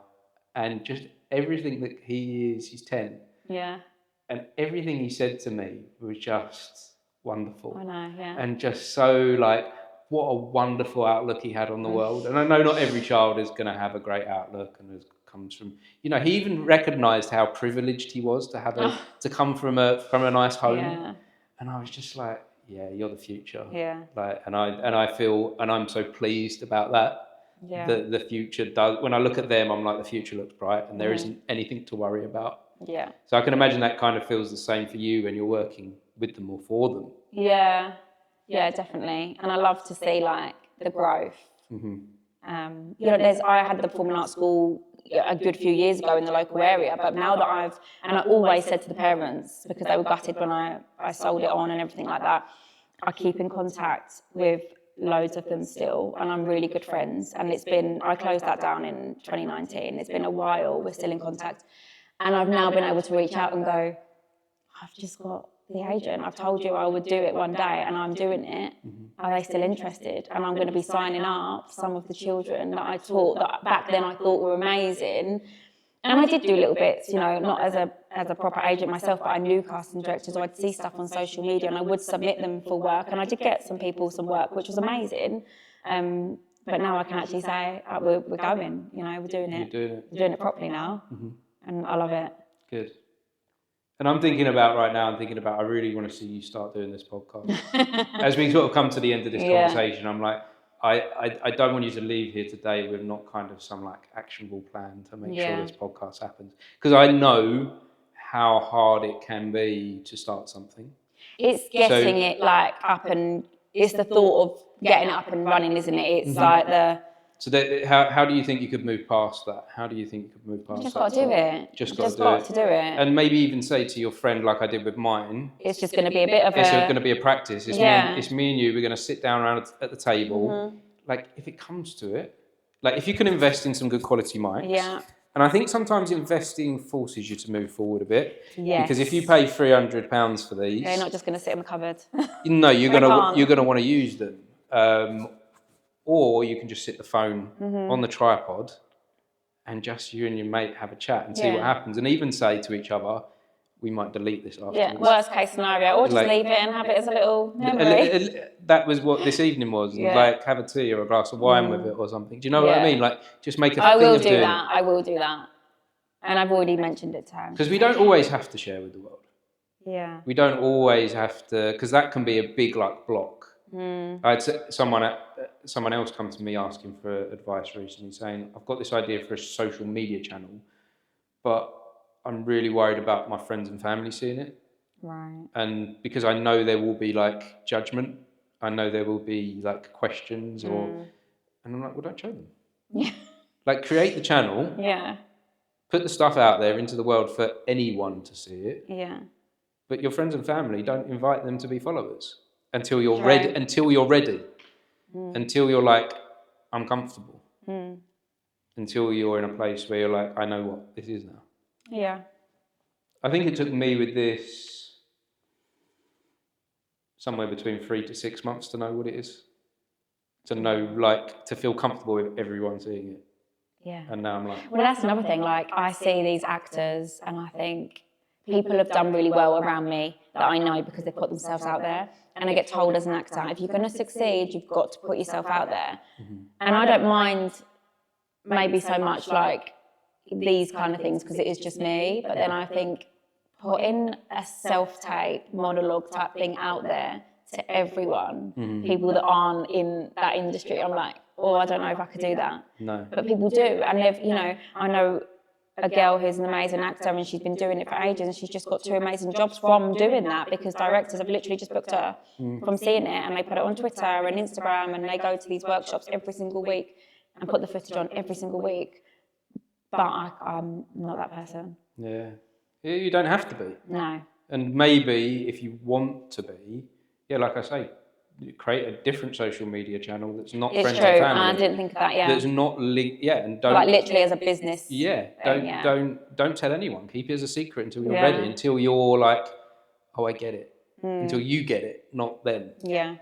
Speaker 1: and just everything that he's 10.
Speaker 2: Yeah.
Speaker 1: And everything he said to me was just wonderful.
Speaker 2: I know, yeah.
Speaker 1: And just so like, what a wonderful outlook he had on the world. And I know not every child is going to have a great outlook, and comes from, you know, he even recognised how privileged he was to have to come from a nice home.
Speaker 2: Yeah.
Speaker 1: And I was just like, yeah, you're the future.
Speaker 2: Yeah.
Speaker 1: Like, and I feel, and I'm so pleased about that.
Speaker 2: Yeah.
Speaker 1: The future does. When I look at them, I'm like, the future looks bright, and there isn't anything to worry about.
Speaker 2: Yeah.
Speaker 1: So I can imagine that kind of feels the same for you when you're working with them or for them.
Speaker 2: Yeah. Yeah, definitely. And I love to see like the growth.
Speaker 1: Mm-hmm.
Speaker 2: You know, I had the performing arts school a good few years ago in the local area, but now that I always said to the parents, because they were gutted when I sold it on and everything like that, I keep in contact with loads of them still, and I'm really good friends. And I closed that down in 2019. It's been a while, we're still in contact. And I've now been able to reach out and go, I've just got the agent. I've told you I would do it one day, and I'm doing it. Are they still interested? And I'm going to be signing up some of the children that I taught that back then I thought were amazing. And I did do little bits, you know, not as a proper agent myself, but I knew casting directors, so I'd see stuff on social media and I would submit them for work, and I did get some people some work, which was amazing. But now I can actually say, we're going, you know, we're doing it. We're doing it properly now, and I love it.
Speaker 1: Good. And I'm thinking about I really want to see you start doing this podcast. As we sort of come to the end of this conversation, I'm like, I don't want you to leave here today with not kind of some like actionable plan to make sure this podcast happens. Because I know how hard it can be to start something.
Speaker 2: It's getting it like up, and it's the thought of getting it up and running, isn't it? It's like the...
Speaker 1: So how do you think you could move past that? How do you think you could move past that?
Speaker 2: Just got to do it.
Speaker 1: Just got to do it. And maybe even say to your friend, like I did with mine,
Speaker 2: it's just going to be a bit of
Speaker 1: it's going to be a practice. It's me and you. We're going to sit down around at the table. Like if it comes to it, like if you can invest in some good quality mics.
Speaker 2: Yeah.
Speaker 1: And I think sometimes investing forces you to move forward a bit.
Speaker 2: Yes.
Speaker 1: Because if you pay £300 for these,
Speaker 2: you're not just going to sit in the cupboard.
Speaker 1: No, you're gonna want to use them. Or you can just sit the phone on the tripod and just you and your mate have a chat and see what happens. And even say to each other, we might delete this afterwards.
Speaker 2: Yeah, worst case scenario. Or just leave it and have it as a little memory.
Speaker 1: That was what this evening was. Like have a tea or a glass of wine with it or something. Do you know what I mean? Like just make a thing of doing it.
Speaker 2: I will do that. And I've already mentioned it to him.
Speaker 1: Because we don't always have to share with the world.
Speaker 2: Yeah.
Speaker 1: We don't always have to, because that can be a big like block. I had someone else come to me asking for advice recently, saying, I've got this idea for a social media channel, but I'm really worried about my friends and family seeing it.
Speaker 2: Right.
Speaker 1: And because I know there will be like judgment, I know there will be like questions and I'm like, well, don't show them.
Speaker 2: Yeah.
Speaker 1: Like create the channel.
Speaker 2: Yeah.
Speaker 1: Put the stuff out there into the world for anyone to see it.
Speaker 2: Yeah.
Speaker 1: But your friends and family, don't invite them to be followers until you're ready. Until you're ready. Until you're like, I'm comfortable. Until you're in a place where you're like, I know what this is now.
Speaker 2: Yeah.
Speaker 1: I think it took me with this somewhere between 3 to 6 months to know what it is. To know, like, to feel comfortable with everyone seeing it.
Speaker 2: Yeah.
Speaker 1: And now I'm like...
Speaker 2: Well, that's another thing. Like, I see these actors and I think people have done really well around me that I know because they put themselves out there. And I get told as an actor, if you're going to succeed, you've got to put yourself out there. And I don't mind maybe so much like these kind of things because it is just me. But then I think putting a self-tape monologue type thing out there to everyone, people that aren't in that industry, I'm like, oh, I don't know if I could do that.
Speaker 1: No.
Speaker 2: But people do. And they've, you know, I know a girl who's an amazing actor and she's been doing it for ages and she's just got 2 amazing jobs from doing that because directors have literally just booked her from seeing it and they put it on Twitter and Instagram and they go to these workshops every single week and put the footage on every single week. But I'm not that person.
Speaker 1: Yeah. You don't have to be.
Speaker 2: No.
Speaker 1: And maybe if you want to be, yeah, like I say, create a different social media channel that's not friends and family.
Speaker 2: I didn't think of that. Yeah,
Speaker 1: that's not and don't
Speaker 2: like literally as a business.
Speaker 1: Yeah, don't tell anyone. Keep it as a secret until you're ready. Until you're like, oh, I get it. Until you get it, not them.
Speaker 2: Yeah.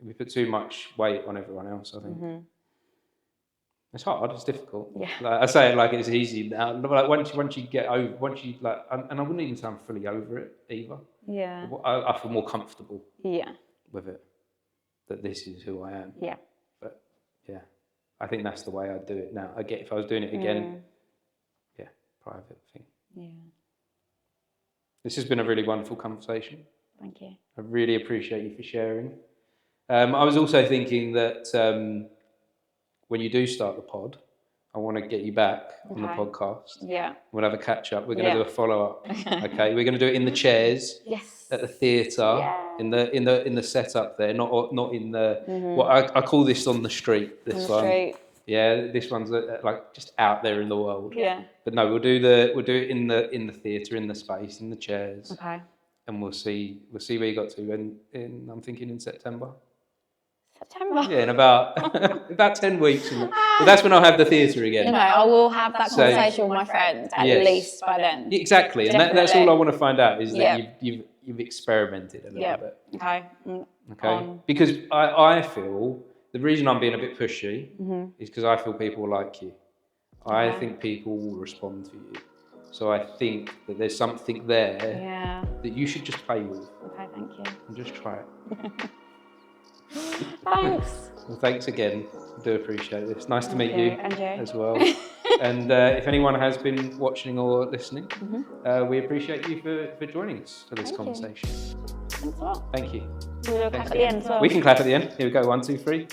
Speaker 1: We put too much weight on everyone else. I think it's hard. It's difficult.
Speaker 2: Yeah.
Speaker 1: Like, I say it like it's easy now, but like once you get over, and I wouldn't even say I'm fully over it either.
Speaker 2: Yeah.
Speaker 1: I feel more comfortable.
Speaker 2: Yeah.
Speaker 1: With it, that this is who I am.
Speaker 2: Yeah.
Speaker 1: But yeah, I think that's the way I'd do it now. I get if I was doing it again, private thing.
Speaker 2: Yeah.
Speaker 1: This has been a really wonderful conversation.
Speaker 2: Thank you.
Speaker 1: I really appreciate you for sharing. I was also thinking that when you do start the pod, I want to get you back on the podcast.
Speaker 2: Yeah.
Speaker 1: We'll have a catch up. We're going to do a follow up. Okay. We're going to do it in the chairs.
Speaker 2: Yes.
Speaker 1: At the theatre. Yeah. In the setup there, not in the. What I call this on the street. This one. Street. Yeah. This one's like just out there in the world.
Speaker 2: Yeah.
Speaker 1: But no, we'll do it in the theatre, in the space, in the chairs.
Speaker 2: Okay.
Speaker 1: And we'll see where you got to. And I'm thinking in September.
Speaker 2: September.
Speaker 1: Yeah, in about 10 weeks. But that's when I'll have the theatre again.
Speaker 2: You know, I will have that conversation with my friend at least by then.
Speaker 1: Exactly, and that's all I want to find out is that you've experimented a little bit.
Speaker 2: Okay.
Speaker 1: Okay. Because I feel the reason I'm being a bit pushy is because I feel people like you. I think people will respond to you. So I think that there's something there that you should just play with.
Speaker 2: Okay, thank you.
Speaker 1: And just try it.
Speaker 2: Thanks.
Speaker 1: Well, thanks again. I do appreciate this. Nice to meet you as well. And if anyone has been watching or listening, we appreciate you for joining us for this conversation.
Speaker 2: Thanks a lot.
Speaker 1: Thank you.
Speaker 2: We'll clap at the end as well.
Speaker 1: We can clap at the end. Here we go. 1, 2, 3.